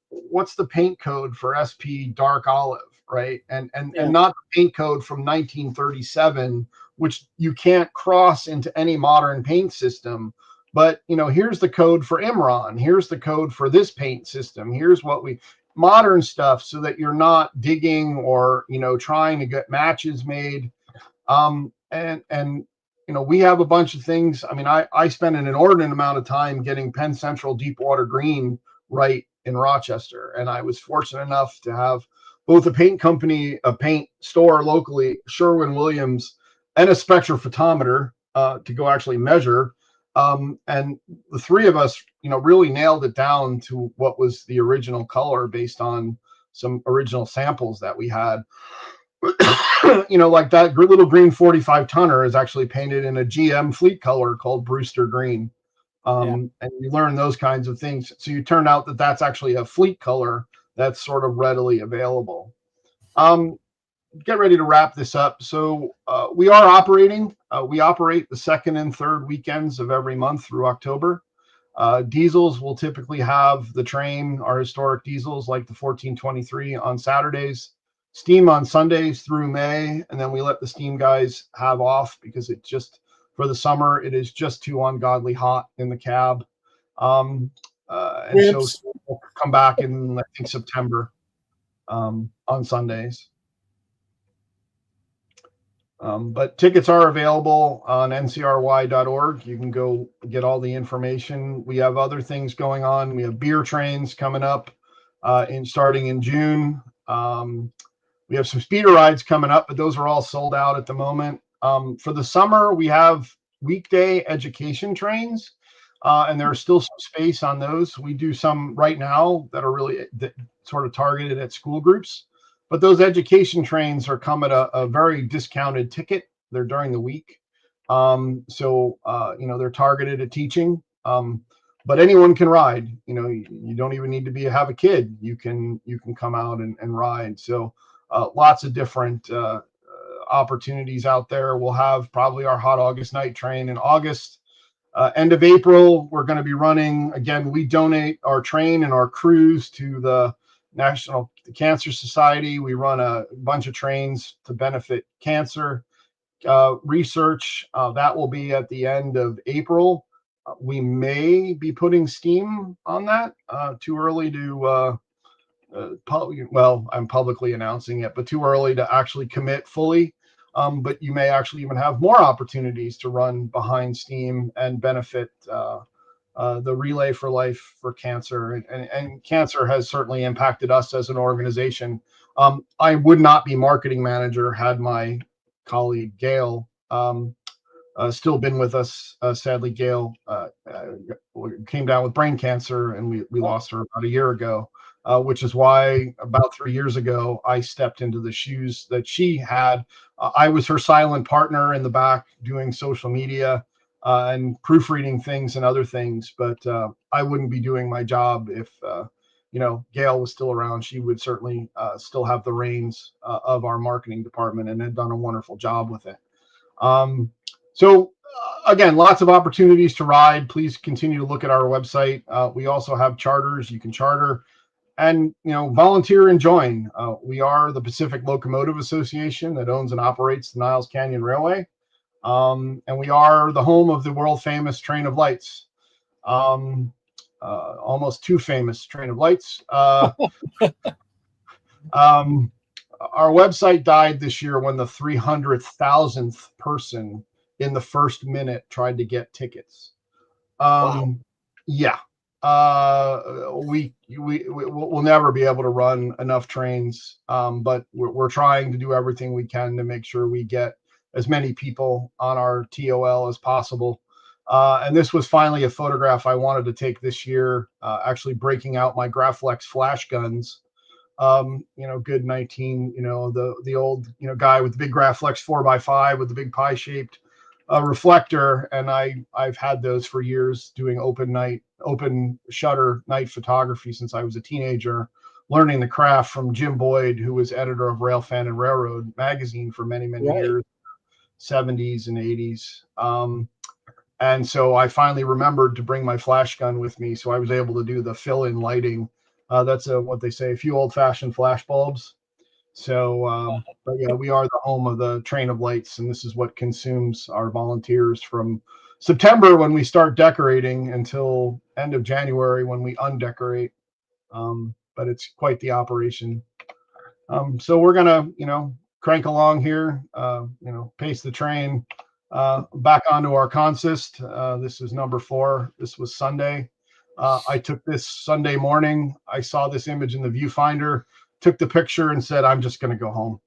Speaker 7: what's the paint code for SP dark olive, right? And not the paint code from 1937, which you can't cross into any modern paint system. But here's the code for Imron. Here's the code for this paint system. Here's what modern stuff, so that you're not digging or trying to get matches made. And we have a bunch of things. I spent an inordinate amount of time getting Penn Central Deepwater Green right in Rochester, and I was fortunate enough to have both a paint company, a paint store locally, Sherwin-Williams, and a spectrophotometer to go actually measure. And the three of us, really nailed it down to what was the original color based on some original samples that we had. Like that little green 45 tonner is actually painted in a GM fleet color called Brewster Green. And you learn those kinds of things. So you turn out that that's actually a fleet color that's sort of readily available. Get ready to wrap this up. So we are operating. We operate the second and third weekends of every month through October. Diesels will typically have the train, our historic diesels like the 1423 on Saturdays, steam on Sundays through May, and then we let the steam guys have off because it just, for the summer, it is just too ungodly hot in the cab. And so we'll come back in, I think, September on Sundays. But tickets are available on ncry.org. You can go get all the information. We have other things going on. We have beer trains coming up starting in June. We have some speeder rides coming up, but those are all sold out at the moment. For the summer, we have weekday education trains, and there's still some space on those. We do some right now that are really sort of targeted at school groups. But those education trains are come at a very discounted ticket. They're during the week. So they're targeted at teaching. But anyone can ride. You don't even need to have a kid. You can come out and ride. So lots of different opportunities out there. We'll have probably our Hot August Night train in August. End of April, we're going to be running, again, we donate our train and our crews to the National Cancer Society. We run a bunch of trains to benefit cancer research. That will be at the end of April. We may be putting steam on that. Too early to well, I'm publicly announcing it, but too early to actually commit fully. But you may actually even have more opportunities to run behind Steam and benefit the Relay for Life for cancer. And cancer has certainly impacted us as an organization. I would not be marketing manager had my colleague Gail still been with us. Sadly, Gail came down with brain cancer, and we lost her about a year ago, which is why about 3 years ago I stepped into the shoes that she had. I was her silent partner in the back doing social media and proofreading things and other things, but I wouldn't be doing my job if Gail was still around. She would certainly still have the reins of our marketing department and had done a wonderful job with it. So again, lots of opportunities to ride. Please continue to look at our website. We also have charters. You can charter and volunteer and join. We are the Pacific Locomotive Association that owns and operates the Niles Canyon Railway. And we are the home of the world famous Train of Lights. Almost too famous Train of Lights. Our website died this year when the 300,000th person in the first minute tried to get tickets.
Speaker 4: Wow.
Speaker 7: Yeah. We'll never be able to run enough trains, but we're trying to do everything we can to make sure we get as many people on our TOL as possible. And this was finally a photograph I wanted to take this year, actually breaking out my Graflex flash guns. Good 19, the old, guy with the big Graflex 4x5 with the big pie shaped reflector. And I've had those for years, doing open shutter night photography since I was a teenager, learning the craft from Jim Boyd, who was editor of Railfan and Railroad magazine for many, many years, 70s and 80s. And so I finally remembered to bring my flash gun with me. So I was able to do the fill-in lighting. That's what they say, a few old-fashioned flash bulbs. So, but yeah, we are the home of the Train of Lights, and this is what consumes our volunteers from September when we start decorating until end of January when we undecorate. But it's quite the operation. So we're gonna, crank along here, pace the train back onto our consist. This is number 4. This was Sunday. I took this Sunday morning. I saw this image in the viewfinder, took the picture and said, I'm just going to go home.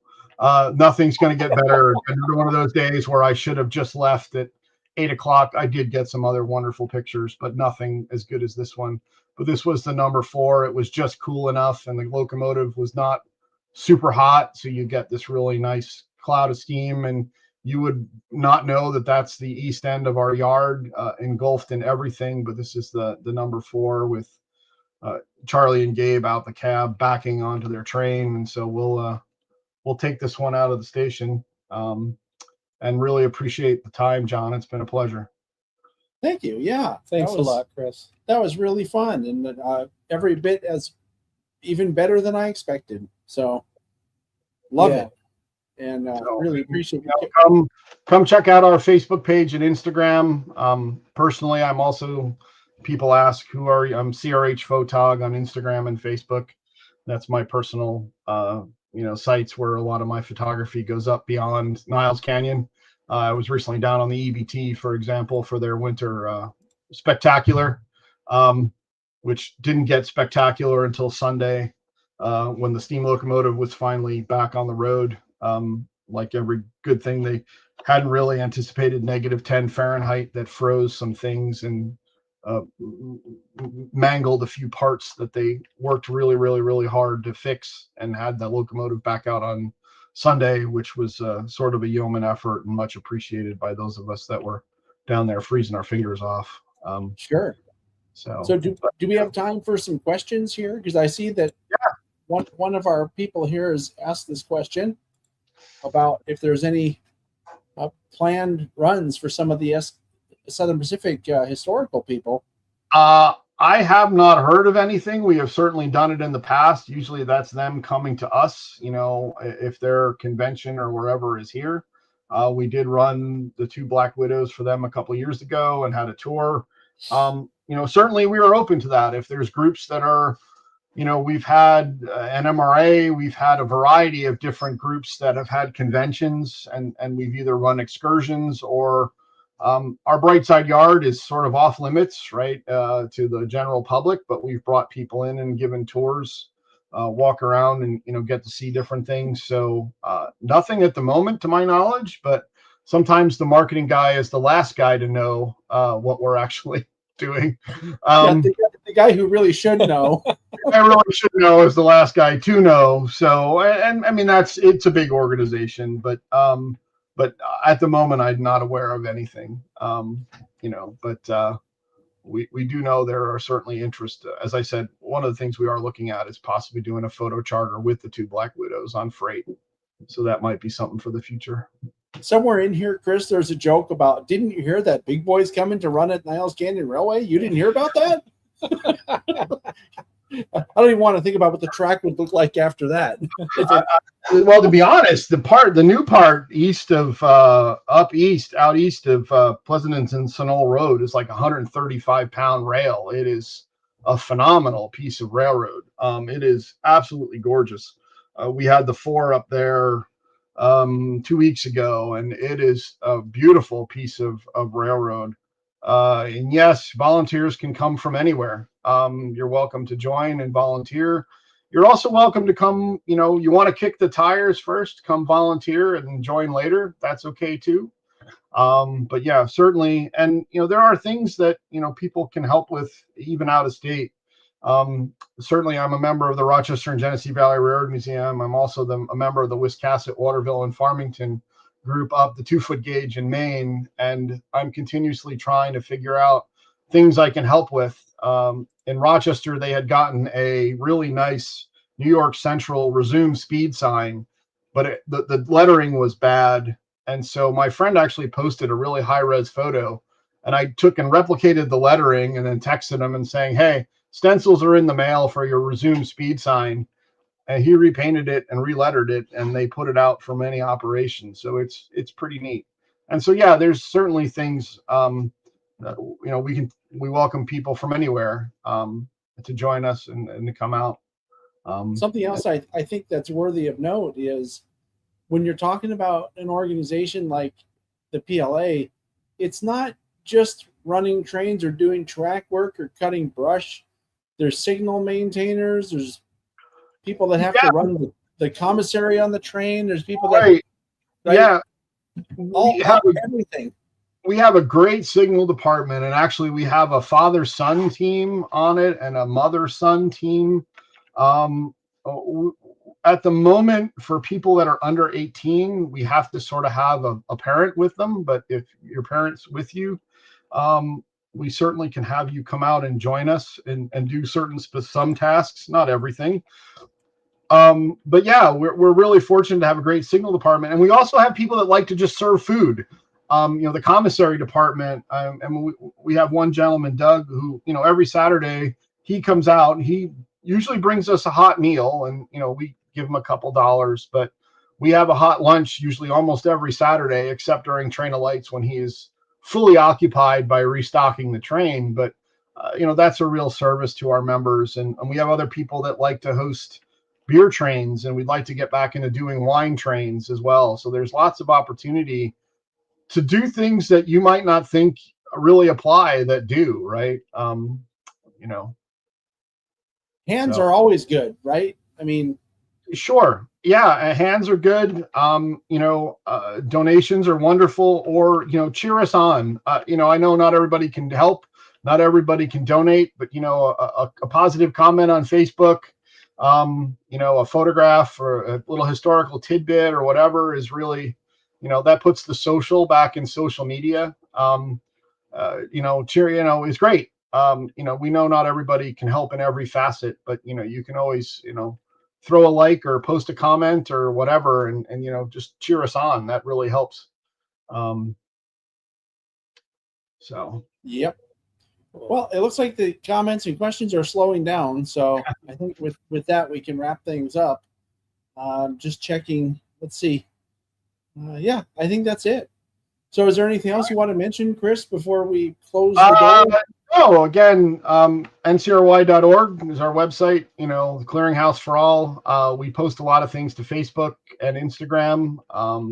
Speaker 7: Nothing's going to get better. Another one of those days where I should have just left at 8 o'clock. I did get some other wonderful pictures, but nothing as good as this one. But this was the number 4. It was just cool enough, and the locomotive was not super hot. So you get this really nice cloud of steam, and you would not know that that's the east end of our yard, engulfed in everything. But this is the number 4 with Charlie and Gabe out the cab backing onto their train. And so we'll take this one out of the station, and really appreciate the time, John. It's been a pleasure.
Speaker 1: Thank you. Yeah.
Speaker 2: Thanks a lot, Chris.
Speaker 1: That was really fun. And every bit as even better than I expected. So love it. And really appreciate it.
Speaker 7: Come check out our Facebook page and Instagram. Personally, I'm also, people ask, who are you? I'm CRH Photog on Instagram and Facebook. That's my personal, sites where a lot of my photography goes up beyond Niles Canyon. I was recently down on the EBT, for example, for their winter spectacular, which didn't get spectacular until Sunday, when the steam locomotive was finally back on the road. Like every good thing, they hadn't really anticipated -10 Fahrenheit that froze some things and mangled a few parts that they worked really, really, really hard to fix, and had the locomotive back out on Sunday, which was sort of a yeoman effort and much appreciated by those of us that were down there freezing our fingers off.
Speaker 1: Sure. So do we have time for some questions here? Because I see that one of our people here has asked this question about if there's any planned runs for some of the Southern Pacific historical people.
Speaker 7: I have not heard of anything. We have certainly done it in the past. Usually that's them coming to us, if their convention or wherever is here. We did run the 2 Black Widows for them a couple of years ago and had a tour. Certainly we are open to that. If there's groups that are, we've had an MRA, we've had a variety of different groups that have had conventions, and we've either run excursions or our Brightside Yard is sort of off limits, right, to the general public, but we've brought people in and given tours, walk around and, get to see different things. So nothing at the moment to my knowledge, but sometimes the marketing guy is the last guy to know what we're actually doing.
Speaker 1: The guy who really should know.
Speaker 7: I really should know is the last guy to know. So, and I mean, it's a big organization, but at the moment, I'm not aware of anything, but we do know there are certainly interest. As I said, one of the things we are looking at is possibly doing a photo charter with the 2 Black Widows on freight. So that might be something for the future.
Speaker 1: Somewhere in here, Chris, there's a joke about, didn't you hear that Big Boy's coming to run at Niles Canyon Railway? You didn't hear about that? I don't even want to think about what the track would look like after that.
Speaker 7: Well, to be honest, the new part out east of Pleasanton and Sunol Road is like a 135-pound rail. It is a phenomenal piece of railroad. It is absolutely gorgeous. We had the 4 up there 2 weeks ago, and it is a beautiful piece of railroad. And yes, volunteers can come from anywhere. You're welcome to join and volunteer. You're also welcome to come, you want to kick the tires first, come volunteer and join later. That's okay too. But yeah, certainly. And, there are things that, people can help with even out of state. Certainly I'm a member of the Rochester and Genesee Valley Railroad Museum. I'm also a member of the Wiscasset, Waterville, and Farmington group up the 2-foot gauge in Maine. And I'm continuously trying to figure out things I can help with. In Rochester, they had gotten a really nice New York Central resume speed sign, but the lettering was bad. And so my friend actually posted a really high-res photo, and I took and replicated the lettering and then texted him and saying, hey, stencils are in the mail for your resume speed sign. And he repainted it and relettered it, and they put it out for many operations. So it's pretty neat. And so, yeah, there's certainly things, we welcome people from anywhere to join us and to come out.
Speaker 1: Something else I think that's worthy of note is when you're talking about an organization like the PLA, it's not just running trains or doing track work or cutting brush. There's signal maintainers. There's people that have to run the commissary on the train. There's people that,
Speaker 7: right? Yeah,
Speaker 1: everything.
Speaker 7: We have a great signal department, and actually we have a father-son team on it and a mother-son team. At the moment, for people that are under 18, we have to sort of have a parent with them. But if your parent's with you, we certainly can have you come out and join us and do some tasks, not everything. But yeah, we're really fortunate to have a great signal department, and we also have people that like to just serve food. The commissary department, and we have one gentleman, Doug, who, every Saturday he comes out and he usually brings us a hot meal, and, we give him a couple dollars, but we have a hot lunch usually almost every Saturday, except during Train of Lights when he is fully occupied by restocking the train. But, that's a real service to our members. And we have other people that like to host beer trains, and we'd like to get back into doing wine trains as well. So there's lots of opportunity to do things that you might not think really apply that do, right?
Speaker 1: Hands are always good, right? I mean,
Speaker 7: sure. Yeah. Hands are good. Donations are wonderful, or, cheer us on. I know not everybody can help, not everybody can donate, but, a positive comment on Facebook, a photograph or a little historical tidbit or whatever is really, that puts the social back in social media. Cheer, is great. We know not everybody can help in every facet, but, you can always, throw a like or post a comment or whatever, and just cheer us on. That really helps.
Speaker 1: Yep. Well, it looks like the comments and questions are slowing down. So I think with that, we can wrap things up. Just checking. Let's see. Yeah, I think that's it. So is there anything else you want to mention, Chris, before we close the door?
Speaker 7: Oh, again, ncry.org is our website. You know, the Clearinghouse for All. We post a lot of things to Facebook and Instagram,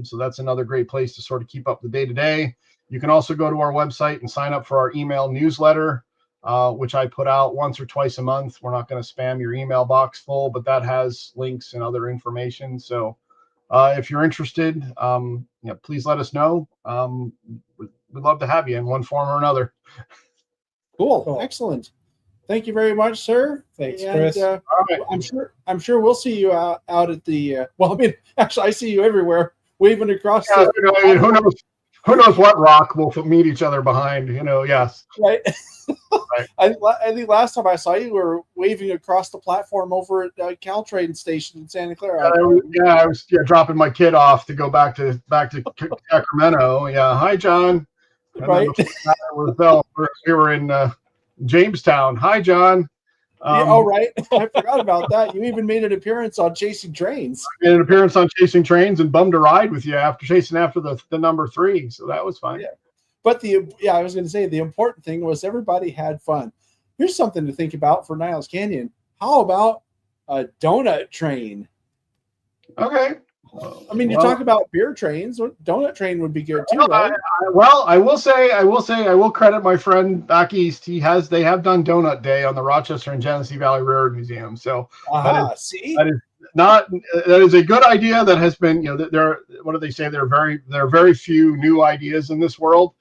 Speaker 7: so that's another great place to sort of keep up the day to day. You can also go to our website and sign up for our email newsletter, which I put out once or twice a month. We're not going to spam your email box full, but that has links and other information. So if you're interested, please let us know. We'd love to have you in one form or another.
Speaker 1: Cool. Excellent. Thank you very much, sir.
Speaker 2: Thanks,
Speaker 1: And,
Speaker 2: Chris.
Speaker 7: All right.
Speaker 1: I'm sure we'll see you out at the. Well, I mean, actually, I see you everywhere, waving across
Speaker 7: Yeah,
Speaker 1: the.
Speaker 7: who knows what rock we'll meet each other behind? Yes.
Speaker 1: Right.
Speaker 7: Right.
Speaker 1: I think last time I saw you, were waving across the platform over at Caltrain station in Santa Clara.
Speaker 7: I was dropping my kid off to go back to Sacramento. Yeah. Hi, John. And
Speaker 1: Right.
Speaker 7: then before that was Bell. We were in Jamestown. Hi, John.
Speaker 1: Right. I forgot about that. You even made an appearance on Chasing Trains.
Speaker 7: Made an appearance on Chasing Trains and bummed a ride with you after the number 3. So that was fun.
Speaker 1: Yeah. But I was going to say the important thing was everybody had fun. Here's something to think about for Niles Canyon. How about a donut train?
Speaker 7: Okay.
Speaker 1: I mean, you talk about beer trains. Donut train would be good too, right?
Speaker 7: I will credit my friend back east. They have done Donut Day on the Rochester and Genesee Valley Railroad Museum. So that is a good idea that has been, what do they say? There are very few new ideas in this world.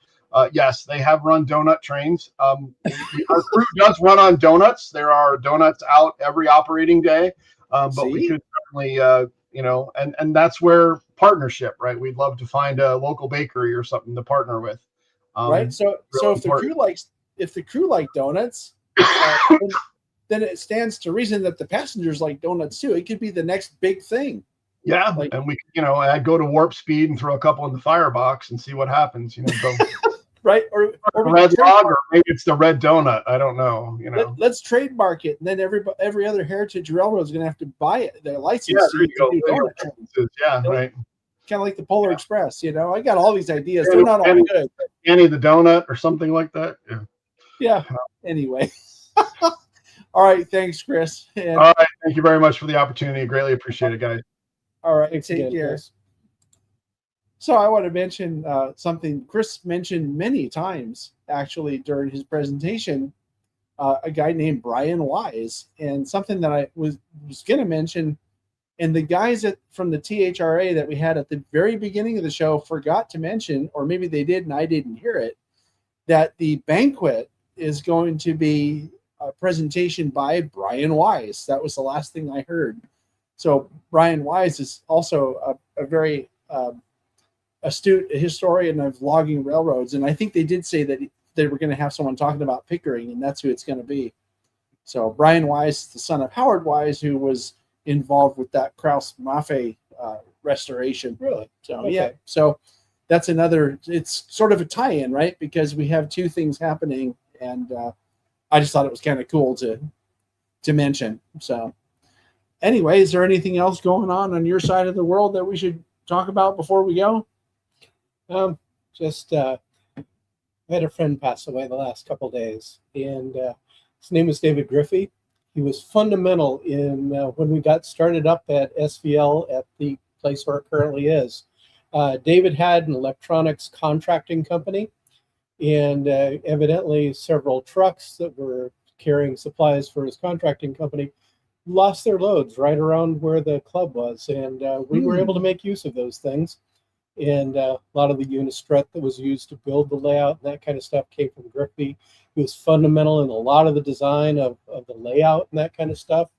Speaker 7: Yes, they have run donut trains. Our crew does run on donuts. There are donuts out every operating day, but we could certainly, and that's where partnership, right? We'd love to find a local bakery or something to partner with.
Speaker 1: Right. So if the crew like donuts, then it stands to reason that the passengers like donuts too. It could be the next big thing.
Speaker 7: Yeah, and we, I'd go to warp speed and throw a couple in the firebox and see what happens.
Speaker 1: Right, or
Speaker 7: red log, or maybe it's the red donut. I don't know.
Speaker 1: Let's trademark it, and then every other heritage railroad is going to have to buy it. Their license.
Speaker 7: Yeah, right.
Speaker 1: Kind of like the Polar Express. I got all these ideas. They're not all good.
Speaker 7: Annie the donut or something like that.
Speaker 1: Yeah. Anyway. All right. Thanks, Chris.
Speaker 7: All right. Thank you very much for the opportunity. Greatly appreciate it, guys.
Speaker 1: All right. Take care. Chris. So I want to mention something Chris mentioned many times, actually, during his presentation, a guy named Brian Wise, and something that I was going to mention, and the guys from the THRA that we had at the very beginning of the show forgot to mention, or maybe they did and I didn't hear it, that the banquet is going to be a presentation by Brian Wise. That was the last thing I heard. So Brian Wise is also a very astute historian of logging railroads, and I think they did say that they were going to have someone talking about Pickering, and that's who it's going to be. So Brian Wise is the son of Howard Wise, who was involved with that Kraus Maffei restoration.
Speaker 2: Really?
Speaker 1: So yeah. So that's another. It's sort of a tie-in, right? Because we have two things happening, and I just thought it was kind of cool to mention. So anyway, is there anything else going on your side of the world that we should talk about before we go?
Speaker 2: I had a friend pass away the last couple of days, and his name was David Griffey. He was fundamental in when we got started up at SVL at the place where it currently is. David had an electronics contracting company, and evidently several trucks that were carrying supplies for his contracting company lost their loads right around where the club was, and we were able to make use of those things. And a lot of the unistrut that was used to build the layout and that kind of stuff came from Griffey. He was fundamental in a lot of the design of the layout and that kind of stuff.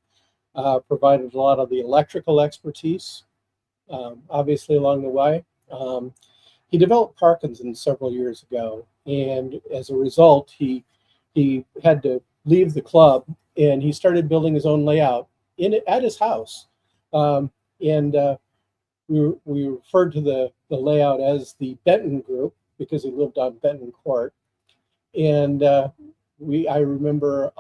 Speaker 2: Provided a lot of the electrical expertise, obviously, along the way. He developed Parkinson's several years ago, and as a result, he had to leave the club, and he started building his own layout at his house. We referred to the layout as the Benton Group because he lived on Benton Court. And I remember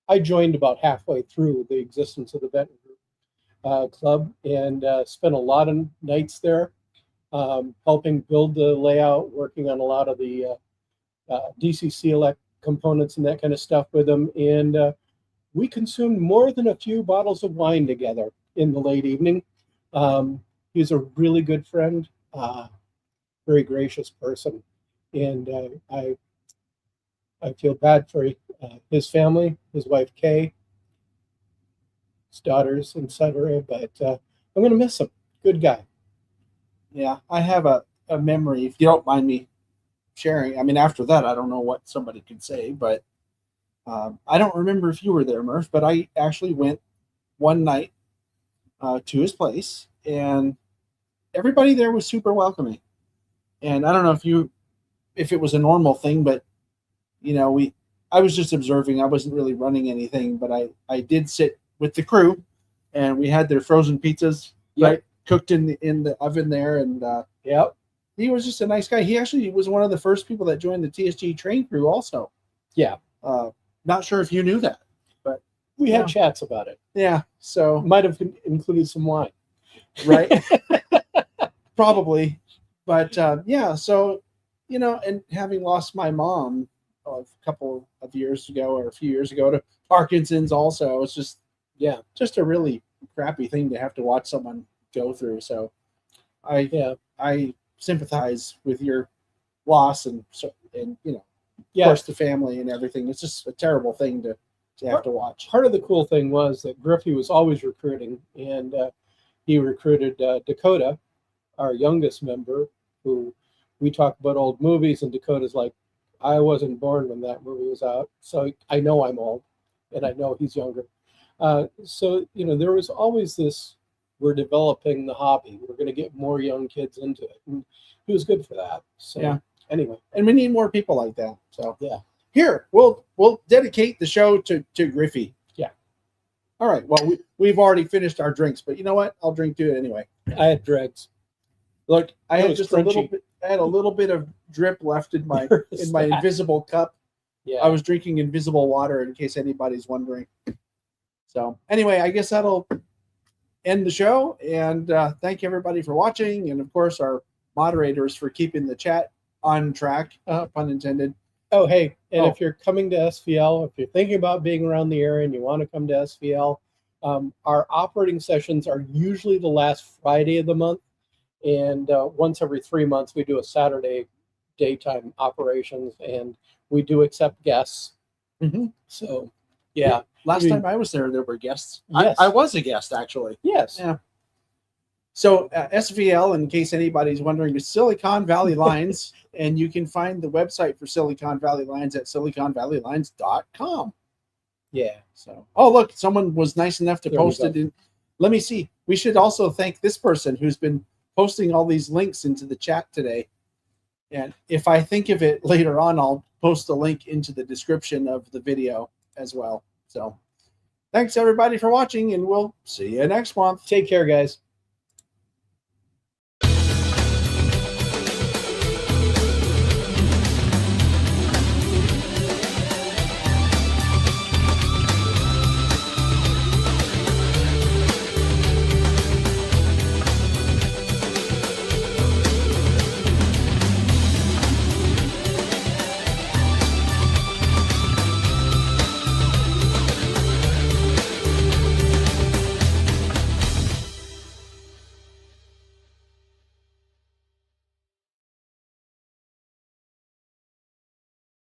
Speaker 2: I joined about halfway through the existence of the Benton Group club, and spent a lot of nights there helping build the layout, working on a lot of the DCC components and that kind of stuff with him. And we consumed more than a few bottles of wine together in the late evening. He's a really good friend, very gracious person. And I feel bad for his family, his wife, Kay, his daughters, etc. But I'm going to miss him. Good guy.
Speaker 1: Yeah, I have a memory, if you don't mind me sharing. I mean, after that, I don't know what somebody could say, but I don't remember if you were there, Murph, but I actually went one night to his place, and everybody there was super welcoming. And I don't know if it was a normal thing, but I was just observing. I wasn't really running anything, but I did sit with the crew, and we had their frozen pizzas, right, cooked in the oven there, and he was just a nice guy. He actually was one of the first people that joined the TSG train crew also.
Speaker 2: Yeah.
Speaker 1: Not sure if you knew that, but
Speaker 2: we had chats about it.
Speaker 1: Yeah. So
Speaker 2: might have included some wine.
Speaker 1: Right. Probably. But yeah, so, and having lost my mom a couple of years ago or a few years ago to Parkinson's also, it's just a really crappy thing to have to watch someone go through. So I sympathize with your loss and of course the family and everything. It's just a terrible thing to have to watch.
Speaker 2: Part of the cool thing was that Griffey was always recruiting, and he recruited Dakota, our youngest member, who we talk about old movies, and Dakota's like, I wasn't born when that movie was out, so I know I'm old, and I know he's younger. So there was always this, we're developing the hobby, we're going to get more young kids into it, and he was good for that. So
Speaker 1: yeah.
Speaker 2: Anyway,
Speaker 1: and we need more people like that. So
Speaker 2: yeah,
Speaker 1: here we'll dedicate the show to Griffey.
Speaker 2: Yeah.
Speaker 1: All right. Well, we've already finished our drinks, but you know what? I'll drink to it anyway.
Speaker 2: I had dregs.
Speaker 1: Look, I had just
Speaker 2: crunchy.
Speaker 1: a little bit. I had a little bit of drip left in my invisible cup.
Speaker 2: Yeah.
Speaker 1: I was drinking invisible water, in case anybody's wondering. So anyway, I guess that'll end the show. And thank you everybody for watching, and of course our moderators for keeping the chat on track, pun intended.
Speaker 2: Oh, hey, and if you're coming to SVL, if you're thinking about being around the area and you want to come to SVL, our operating sessions are usually the last Friday of the month. And once every 3 months, we do a Saturday daytime operations, and we do accept guests.
Speaker 1: Mm-hmm.
Speaker 2: So, yeah.
Speaker 1: Last time I was there were guests.
Speaker 2: Yes.
Speaker 1: I was a guest, actually.
Speaker 2: Yes.
Speaker 1: Yeah. So SVL, in case anybody's wondering, is Silicon Valley Lines, and you can find the website for Silicon Valley Lines at siliconvalleylines.com.
Speaker 2: Yeah.
Speaker 1: So, look, someone was nice enough to post it. Let me see. We should also thank this person who's been posting all these links into the chat today. And if I think of it later on, I'll post a link into the description of the video as well. So thanks everybody for watching, and we'll see you next month.
Speaker 2: Take care, guys.